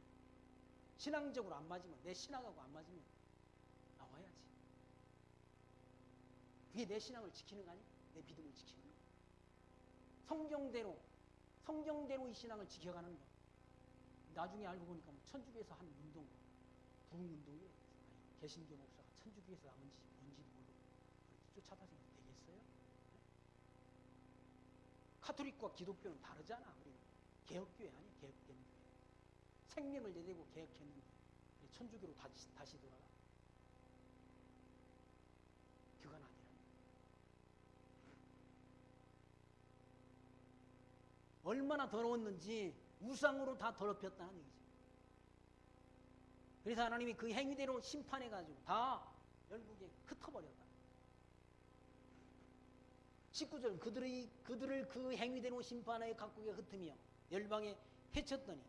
신앙적으로 안 맞으면 내 신앙하고 안 맞으면 나와야지. 그게 내 신앙을 지키는 거 아니야? 내 믿음을 지키는 거. 성경대로 이 신앙을 지켜가는 거. 나중에 알고 보니까 뭐 천주교에서 한 운동, 부흥운동이에요. 개신교 목사가 천주교에서 나온지 뭔지도 모르고 그렇게 쫓아다니면 되겠어요? 네? 카톨릭과 기독교는 다르잖아. 우리는 개혁교회 아니에요. 개혁된 교회. 생명을 내대고 개혁했는데 천주교로 다시 돌아가. 그건 아니라. 얼마나 더러웠는지 우상으로 다 더럽혔다는 얘기죠. 그래서 하나님이 그 행위대로 심판해가지고 다 열국에 흩어버렸다. 19절 그들을 그 행위대로 심판하여 각국에 흩으며 열방에 해쳤더니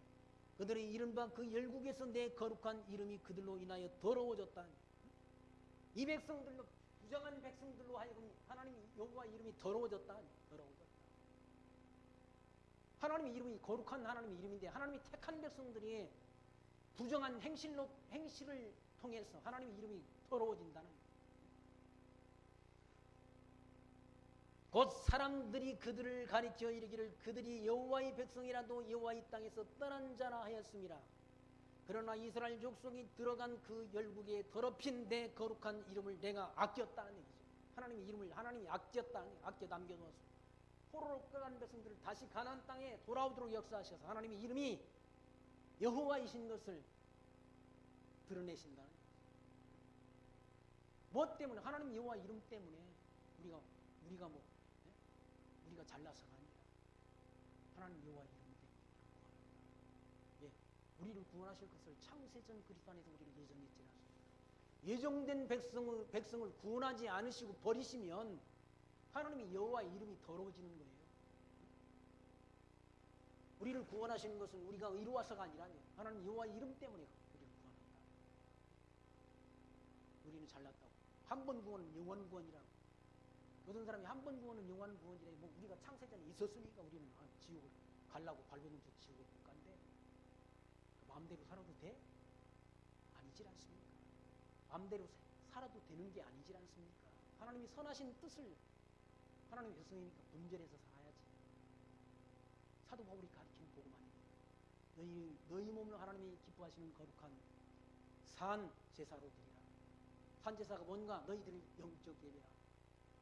그들의 이른바 그 열국에서 내 거룩한 이름이 그들로 인하여 더러워졌다. 이 백성들로 부정한 백성들로 하여금 하나님이 여호와 이름이 더러워졌다. 하나님의 이름이 거룩한 하나님의 이름인데 하나님이 택한 백성들이 부정한 행실을 통해서 하나님의 이름이 더러워진다는 거예요. 곧 사람들이 그들을 가리켜 이르기를 그들이 여호와의 백성이라도 여호와의 땅에서 떠난 자라 하였음이라. 그러나 이스라엘 족속이 들어간 그 열국에 더럽힌 내 거룩한 이름을 내가 아꼈다는 얘기죠. 하나님의 이름을 하나님이 아꼈다는 얘기죠. 아껴 남겨놓았어. 포로로 끌어간 백성들을 다시 가나안 땅에 돌아오도록 역사하셔서 하나님의 이름이 여호와이신 것을 드러내신다는 얘기죠. 뭐 때문에? 하나님 여호와 이름 때문에 우리가 잘나서가 아니라 하나님 여호와 이름 때문에 예, 우리를 구원하실 것을 창세전 그리스도 안에서 우리를 예정했지 않습니까? 예정된 백성을 구원하지 않으시고 버리시면 하나님의 여호와 이름이 더러워지는 거예요. 우리를 구원하시는 것은 우리가 의로워서가 아니라 하나님 여호와 이름 때문에 우리를 구원한다. 우리는 잘났다고. 한 번 구원은 영원 구원이라고. 어떤 사람이 한 번 구원은 영원 구원이래. 뭐 우리가 창세전에 있었으니까 우리는 지옥을 가려고 발버둥 쳐 지옥을 못 간대. 마음대로 살아도 돼? 아니질 않습니까? 마음대로 살아도 되는 게 아니질 않습니까? 하나님이 선하신 뜻을 하나님의 백성이니까 분별해서 살아야지. 사도 바울이 가르치는 복음 아닙니까? 너희 몸을 하나님이 기뻐하시는 거룩한 산 제사로 드리라. 산 제사가 뭔가? 너희들의 영적 예배라.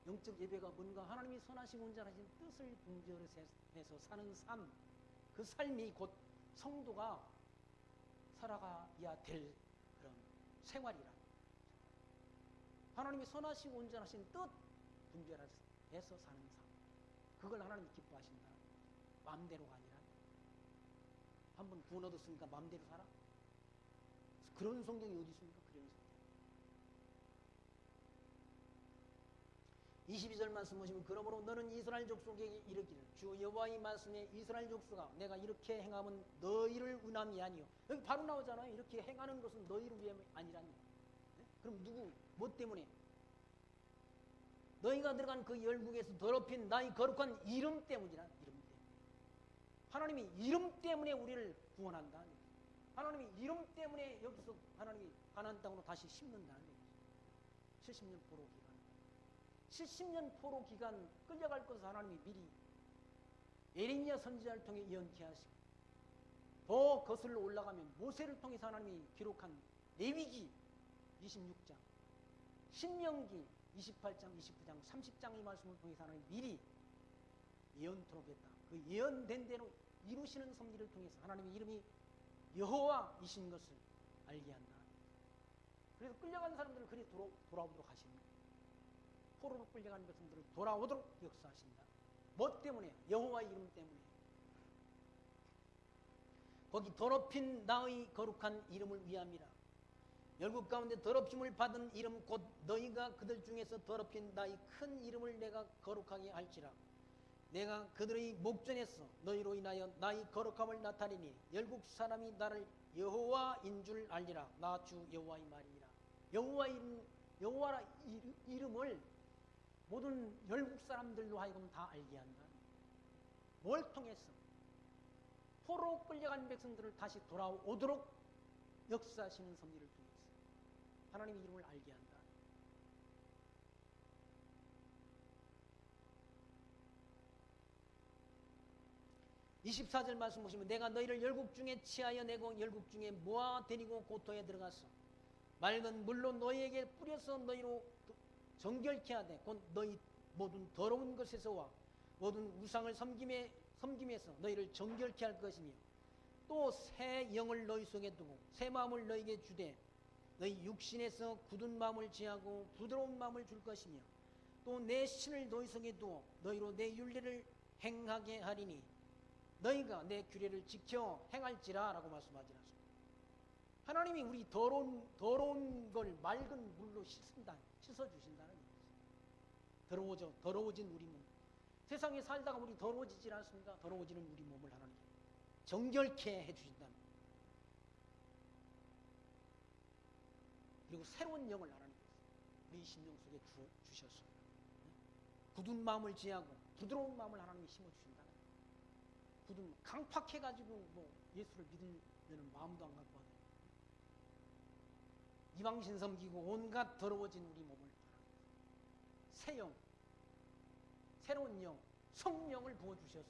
영적 예배가 뭔가? 하나님이 선하시고 온전하신 뜻을 분별해서 사는 삶, 그 삶이 곧 성도가 살아가야 될 그런 생활이라. 하나님이 선하시고 온전하신 뜻 분별해서 사는 삶, 그걸 하나님이 기뻐하신다. 마음대로가 아니라. 한번 구원 얻었으니까 마음대로 살아? 그런 성경이 어디 있습니까? 그런 성경. 22절 말씀 보시면 그러므로 너는 이스라엘 족속에게 이르기를 주 여호와의 말씀에 이스라엘 족속아 내가 이렇게 행함은 너희를 운함이 아니요. 여기 바로 나오잖아요. 이렇게 행하는 것은 너희를 위함이 아니라니. 네? 그럼 뭐 때문에? 너희가 들어간 그 열국에서 더럽힌 나의 거룩한 이름 때문이라. 이름 때문에. 하나님이 이름 때문에 우리를 구원한다. 하나님이 이름 때문에 여기서 하나님이 가나안 땅으로 다시 심는다는 얘기죠. 70년 포로 기간. 70년 포로 기간 끌려갈 것을 하나님이 미리 예레미야 선지자를 통해 예언케 하시고 더 거슬러 올라가면 모세를 통해서 하나님이 기록한 레위기 26장, 신명기 28장, 29장, 30장의 말씀을 통해서 하나님이 미리 예언토록 했다. 그 예언된 대로 이루시는 섭리를 통해서 하나님의 이름이 여호와이신 것을 알게 한다. 그래서 끌려간 사람들을 그리 돌아오도록 하십니다. 포로로 끌려간 백성들을 돌아오도록 역사하신다. 뭐 때문에? 여호와 이름 때문에. 거기 더럽힌 나의 거룩한 이름을 위함이라. 열국 가운데 더럽힘을 받은 이름 곧 너희가 그들 중에서 더럽힌 나의 큰 이름을 내가 거룩하게 할지라. 내가 그들의 목전에서 너희로 인하여 나의 거룩함을 나타내니 열국 사람이 나를 여호와인 줄 알리라. 나 주 여호와의 말이니라. 여호와 이름을 모든 열국 사람들로 하여금 다 알게 한다. 뭘 통해서? 포로 끌려간 백성들을 다시 돌아오도록 역사하시는 섭리를 통해서 하나님의 이름을 알게 한다. (24절) 말씀 보시면 내가 너희를 열국 중에 치하여 내고 열국 중에 모아 데리고 고토에 들어가서 맑은 물로 너희에게 뿌려서 너희로 정결케 하되 곧 너희 모든 더러운 것에서와 모든 우상을 섬김에서 너희를 정결케 할 것이며 또 새 영을 너희 속에 두고 새 마음을 너희에게 주되 너희 육신에서 굳은 마음을 지하고 부드러운 마음을 줄 것이며 또 내 신을 너희 속에 두어 너희로 내 율례를 행하게 하리니 너희가 내 규례를 지켜 행할지라 라고 말씀하지 않습니다. 하나님이 우리 더러운 걸 맑은 물로 씻어주신다는 얘기죠. 더러워진 우리 몸. 세상에 살다가 우리 더러워지지 않습니까? 더러워지는 우리 몸을 하나님 정결케 해주신다는 거예요. 그리고 새로운 영을 하나님 우리 심령 속에 주셔서 굳은 마음을 지하고 부드러운 마음을 하나님이 심어주신다는 거예요. 강팍해가지고 뭐 예수를 믿으려는 마음도 안 갖고 하는 이방신 섬기고 온갖 더러워진 우리 몸을 새 영, 새로운 영, 성령을 부어주셔서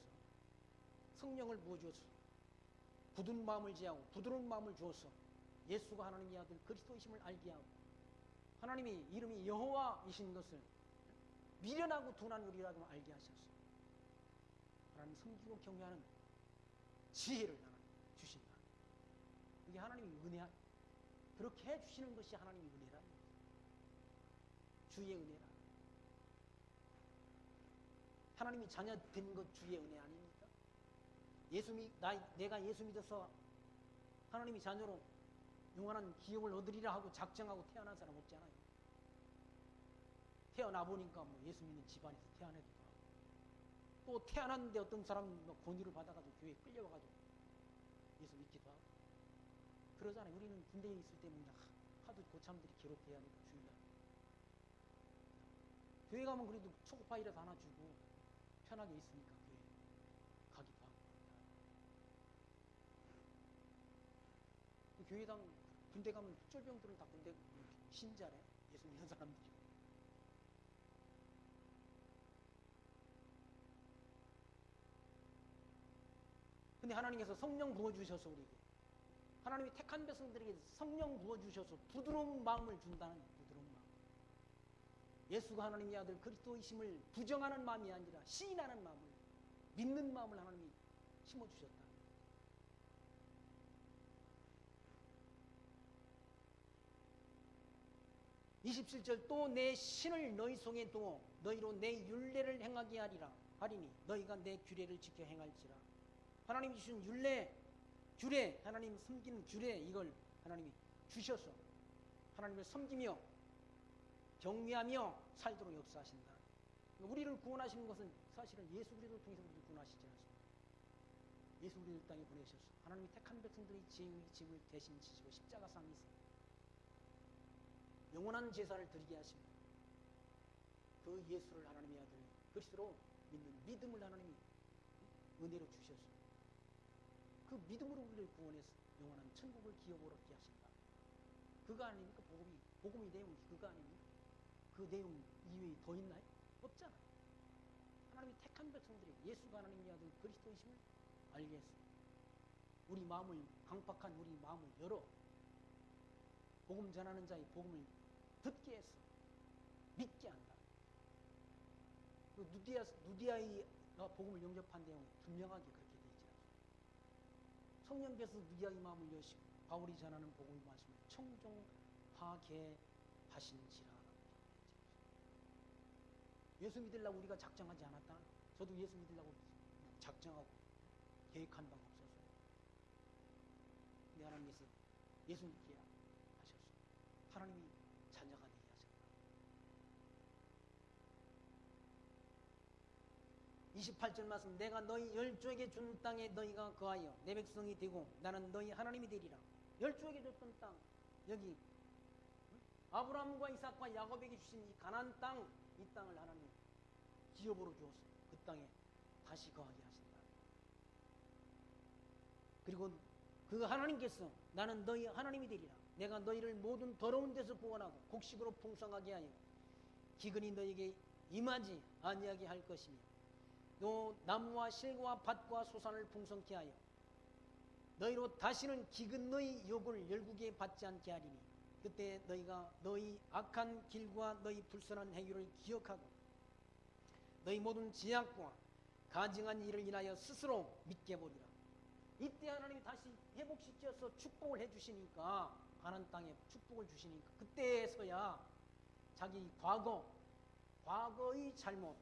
성령을 부어주셔서 굳은 마음을 제하고 부드러운 마음을 주어서 예수가 하나님의 아들 그리스도이심을 알게 하고 하나님이 이름이 여호와이신 것을 미련하고 둔한 우리라고 알게 하셔서 하나님 섬기고 경외하는 지혜를 하나님 주신다. 이게 하나님의 은혜야. 그렇게 해주시는 것이 하나님의 은혜라. 주의 은혜라. 하나님이 자녀 된 것 주의 은혜 아닙니까? 내가 예수 믿어서 하나님이 자녀로 영원한 기업을 얻으리라 하고 작정하고 태어난 사람 없잖아요. 태어나 보니까 뭐 예수 믿는 집안에서 태어나기도 하고 또 태어났는데 어떤 사람 권유를 받아가지고 교회에 끌려와가지고 예수 믿기도 하고 그러잖아요. 우리는 군대에 있을 때 그냥 하도 고참들이 괴롭혀야 하니까 주일날 교회 가면 그래도 초코파이라도 하나 주고 편하게 있으니까 교회 가기도 하고 교회당 군대 가면 쫄병들은 다 군대 신자래. 예수 믿는 사람들이. 근데 하나님께서 성령 부어주셔서 우리에게 하나님이 택한 백성들에게 성령 부어주셔서 부드러운 마음을 준다는 부드러운 마음. 예수가 하나님의 아들 그리스도이심을 부정하는 마음이 아니라 시인하는 마음을 믿는 마음을 하나님이 심어주셨다. 27절 또 내 신을 너희 속에 두어 너희로 내 율례를 행하게 하리니 너희가 내 규례를 지켜 행할지라. 하나님이 주신 율례, 규례, 하나님 섬기는 규례 이걸 하나님이 주셔서 하나님을 섬기며 경외하며 살도록 역사하신다. 우리를 구원하시는 것은 사실은 예수 그리스도를 통해서 우리를 구원하시지 않습니다. 예수 그리스도를 땅에 보내셔서 하나님이 택한 백성들의 죄의 짐을 대신 지시고 십자가상에서 영원한 제사를 드리게 하십니다. 그 예수를 하나님의 아들 그리스도로 믿는 믿음을 하나님이 은혜로 주셔서 그 믿음으로 우리를 구원해서 영원한 천국을 기업으로 얻게 하신다. 그거 아닙니까? 복음의 내용이 그거 아닙니까? 그 내용 이외에 더 있나요? 없잖아요. 하나님이 택한 백성들이 예수가 하나님의 아들 그리스도이심을 알게 했습니다. 우리 마음을 강팍한 우리 마음을 열어 복음 전하는 자의 복음을 듣게 해서 믿게 한다. 그 누디아이가 복음을 영접한 내용이 분명하게 그렇게 되어 있지 않습니까? 성령께서 누디아의 마음을 여시고 바울이 전하는 복음의 말씀을 청종하게 하신지라. 예수 믿으려고 우리가 작정하지 않았다. 저도 예수 믿으려고 작정하고 계획한 바가 없어서 근데 하나님께서 예수 믿게 하셔서 하나님이 자녀가 되게 하셨다. 28절 말씀 내가 너희 열조에게 준 땅에 너희가 거하여 내 백성이 되고 나는 너희 하나님이 되리라. 열조에게 줬던 땅 여기 아브라함과 이삭과 야곱에게 주신 이 가나안 땅 이 땅을 하나님 기업으로 주어서 그 땅에 다시 거하게 하신다. 그리고 그 하나님께서 나는 너희 하나님이 되리라. 내가 너희를 모든 더러운 데서 구원하고 곡식으로 풍성하게 하여 기근이 너희에게 임하지 아니하게 할 것이며 또 나무와 실과 밭과 소산을 풍성케 하여 너희로 다시는 기근 너희 욕을 열국에 받지 않게 하리니 그때 너희가 너희 악한 길과 너희 불선한 행위를 기억하고 너희 모든 지약과 가증한 일을 인하여 스스로 믿게 보리라. 이때 하나님이 다시 회복시켜서 축복을 해주시니까 가나안 땅에 축복을 주시니까 그때서야 자기 과거의 잘못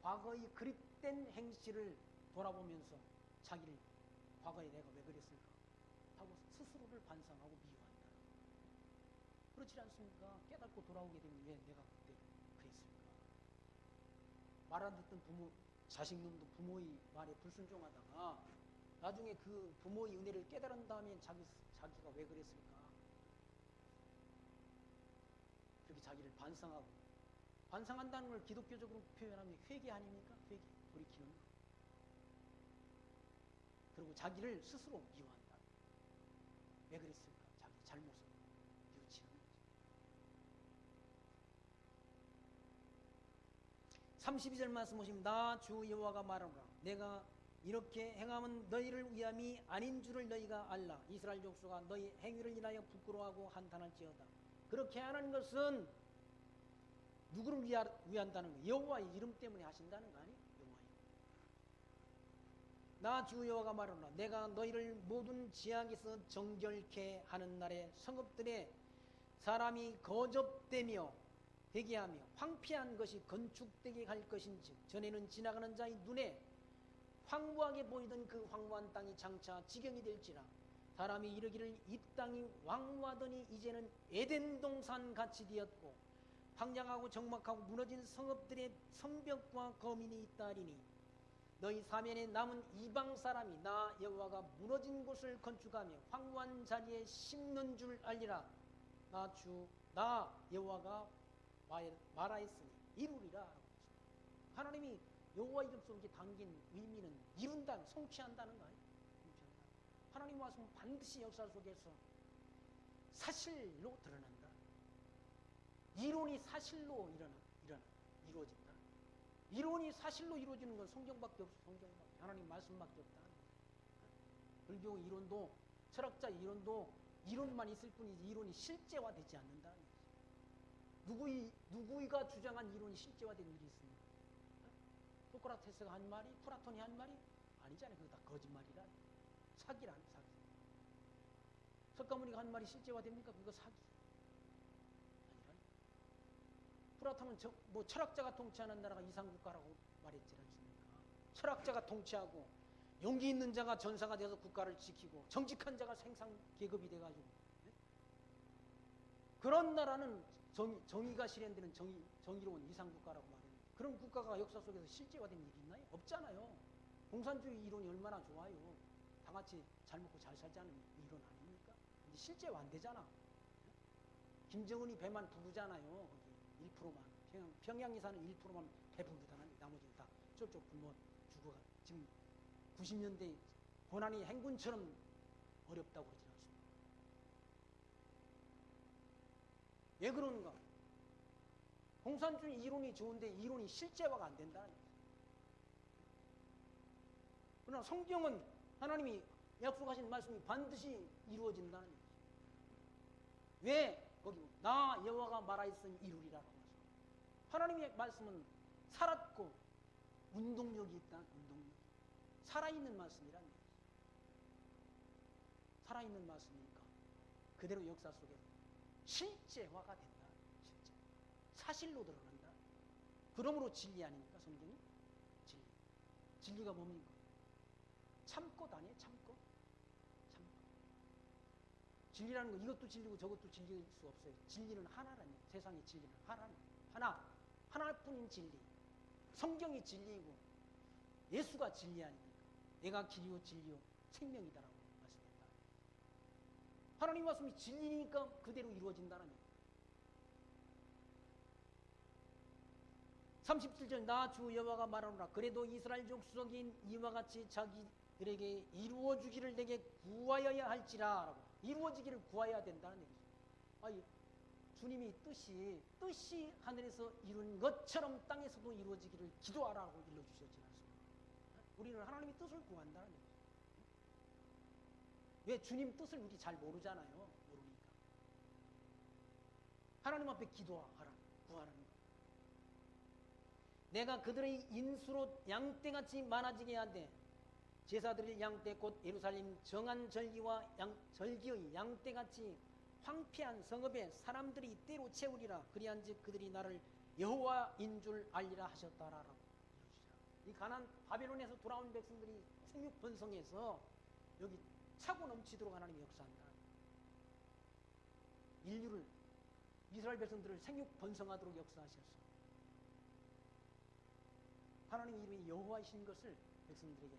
과거의 그릇된 행실을 돌아보면서 자기를 과거에 내가 왜 그랬을까 하고 스스로를 반성하고 미워한다. 그렇지 않습니까? 깨닫고 돌아오게 되면 왜 내가 그때 그랬을까? 말 안 듣던 부모, 자식놈도 부모의 말에 불순종하다가 나중에 그 부모의 은혜를 깨달은 다음에 자기가 왜 그랬을까? 그렇게 자기를 반성하고 반성한다는 걸 기독교적으로 표현하면 회개 아닙니까? 회개, 돌이키는 거. 그리고 자기를 스스로 미워한다. 왜 그랬을까? 자기 잘못을 32절 말씀 보시면 나 주 여호와가 말하노라 내가 이렇게 행함은 너희를 위함이 아닌 줄을 너희가 알라. 이스라엘 족속아 너희 행위를 인하여 부끄러워하고 한탄할지어다. 그렇게 하는 것은 누구를 위한다는 거예요? 여호와의 이름 때문에 하신다는 거 아니에요? 나 주 여호와가 말하노라 내가 너희를 모든 지악에서 정결케 하는 날에 성읍들에 사람이 거접되며 되게 하며 황폐한 것이 건축되게 할 것인즉 전에는 지나가는 자의 눈에 황무하게 보이던 그 황무한 땅이 장차 지경이 될지라. 사람이 이르기를 이 땅이 황무하더니 이제는 에덴 동산 같이 되었고 황량하고 적막하고 무너진 성읍들의 성벽과 거민이 있다 하리니 너희 사면에 남은 이방 사람이 나 여호와가 무너진 곳을 건축하며 황무한 자리에 심는 줄 알리라. 나 여호와가 말하였으니 이루리라. 하나님이 여호와 이름 속에 담긴 의미는 이룬다, 성취한다는 거 아니에요? 하나님 말씀은 반드시 역사 속에서 사실로 드러난다. 이론이 사실로 이루어진다. 이론이 사실로 이루어지는 건 성경밖에 없어. 성경밖에. 하나님 말씀밖에 없다. 불교 이론도 철학자 이론도 이론만 있을 뿐이지 이론이 실제화되지 않는다. 누구이가 주장한 이론이 실제화된 일이 있습니까? 소크라테스가 한 말이 플라톤이 한 말이 아니잖아요. 그거 다 거짓말이라. 사기라는 사기. 석가모니가 한 말이 실제화됩니까? 그거 사기. 아니라. 플라톤은 철학자가 통치하는 나라가 이상국가라고 말했지 않습니까? 철학자가 통치하고 용기 있는 자가 전사가 되어서 국가를 지키고 정직한 자가 생산계급이 돼가지고 그런 나라는 정의가 실현되는 정의로운 이상국가라고 말해요. 그런 국가가 역사 속에서 실제화된 일이 있나요? 없잖아요. 공산주의 이론이 얼마나 좋아요. 다 같이 잘 먹고 잘 살자는 이론 아닙니까? 근데 실제화 안 되잖아. 김정은이 배만 부르잖아요. 거기 1%만. 평양에 사는 1%만 배 부르다는 나머지는 다 쫄쫄 굶어 죽어가. 지금 90년대 고난이 행군처럼 어렵다고 그러지 않습니까? 왜 그런가? 공산주의 이론이 좋은데 이론이 실제화가 안 된다는 거예요. 그러나 성경은 하나님이 약속하신 말씀이 반드시 이루어진다는 거예요. 왜? 거기 나 여호와가 말하였으니 이루리라고 말씀. 하나님의 말씀은 살았고 운동력이 있다. 운동력. 살아있는 말씀이란 거예요. 살아있는 말씀이니까 그대로 역사 속에 실제화가 된다. 실제. 사실로 드러난다. 그러므로 진리 아닙니까? 성경이? 진리. 진리가 뭡니까? 참것 아니에요? 참것? 참것. 진리라는 거 이것도 진리고 저것도 진리일 수 없어요. 진리는 하나라니. 세상의 진리는 하나뿐인 진리. 성경이 진리이고 예수가 진리 아닙니까? 내가 길이요 진리요 생명이다라고 말씀했다. 하나님 말씀이 진리니까 그대로 이루어진다는 거예요. 37절 나 주 여호와가 말하노라 그래도 이스라엘 족속인 이와 같이 자기들에게 이루어주기를 내게 구하여야 할지라 라고. 이루어지기를 구하여야 된다는 얘기죠. 아니, 주님이 뜻이 하늘에서 이룬 것처럼 땅에서도 이루어지기를 기도하라고 일러주셨지 않습니까? 우리는 하나님의 뜻을 구한다는 얘기죠. 왜? 주님 뜻을 우리 잘 모르잖아요. 모르니까. 하나님 앞에 기도하라, 구하라는 거. 내가 그들의 인수로 양떼같이 많아지게 하되 제사드릴 양떼 곧 예루살렘 정한 절기와 절기의 양떼같이 황폐한 성읍에 사람들이 때로 채우리라. 그리한즉 그들이 나를 여호와인 줄 알리라 하셨다라고 이루시라. 이 가나안 바벨론에서 돌아온 백성들이 생육 번성해서 여기 차고 넘치도록 하나님이 역사한다. 인류를 이스라엘 백성들을 생육 번성하도록 역사하셨어. 하나님 이름이 여호와이신 것을 백성들에게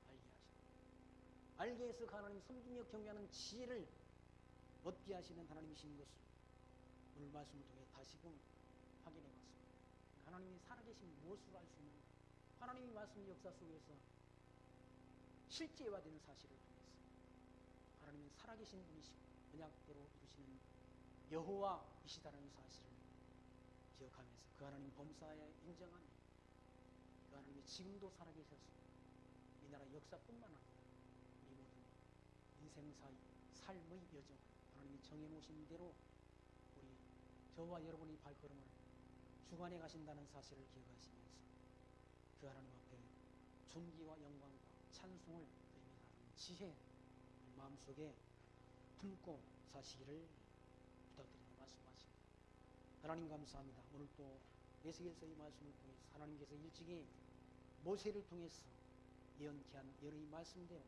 알게 하시고 알게 해서 하나님 섬기며 경외하는 지혜를 얻게 하시는 하나님이신 것을 오늘 말씀을 통해 다시금 확인해 봤습니다. 하나님이 살아계신 무엇으로 알 수 있는가? 하나님이 말씀 역사 속에서 실제화되는 사실을 통해서 하나님은 살아계신 분이시고 언약대로 이루시는 여호와이시다라는 사실을 기억하면서 그 하나님 범사에 인정하며 그 하나님이 지금도 살아계셔서 이 나라 역사뿐만 아니라 우리 모든 인생사의 삶의 여정 하나님이 정해놓으신 대로 우리 저와 여러분의 발걸음을 주관해 가신다는 사실을 기억하시면서 그 하나님 앞에 존귀와 영광과 찬송을 드립니다. 지혜 마음속에 품고 사시기를 부탁드립니다. 말씀하십니다. 하나님 감사합니다. 오늘 또 에스겔서의 말씀을 통해서 하나님께서 일찍이 모세를 통해서 예언케 한 여러의 말씀대로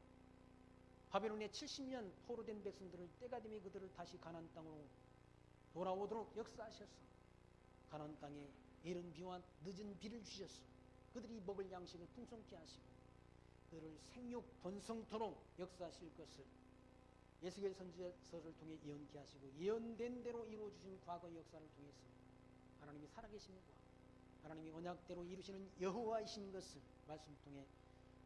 바벨론의 70년 포로된 백성들을 때가 되면 그들을 다시 가나안 땅으로 돌아오도록 역사하셔서 가나안 땅에 이른 비와 늦은 비를 주셔서 그들이 먹을 양식을 풍성케 하시고 그들을 생육 번성토록 역사하실 것을 에스겔 선지서를 통해 예언케 하시고 예언된 대로 이루어주신 과거의 역사를 통해서 하나님이 살아계십니다. 하나님이 언약대로 이루시는 여호와이신 것을 말씀 통해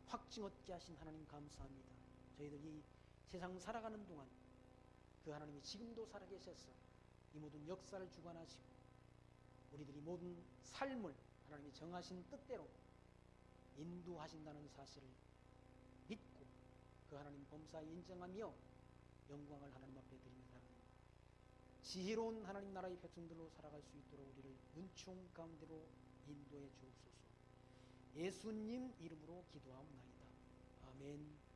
확증 얻게 하신 하나님 감사합니다. 저희들이 세상 살아가는 동안 그 하나님이 지금도 살아계셔서 이 모든 역사를 주관하시고 우리들이 모든 삶을 하나님이 정하신 뜻대로 인도하신다는 사실을 믿고 그 하나님 범사에 인정하며 영광을 하나님 앞에 드립니다. 지혜로운 하나님 나라의 백성들로 살아갈 수 있도록 우리를 은총 가운데로 인도해 주옵소서. 예수님 이름으로 기도하옵나이다. 아멘.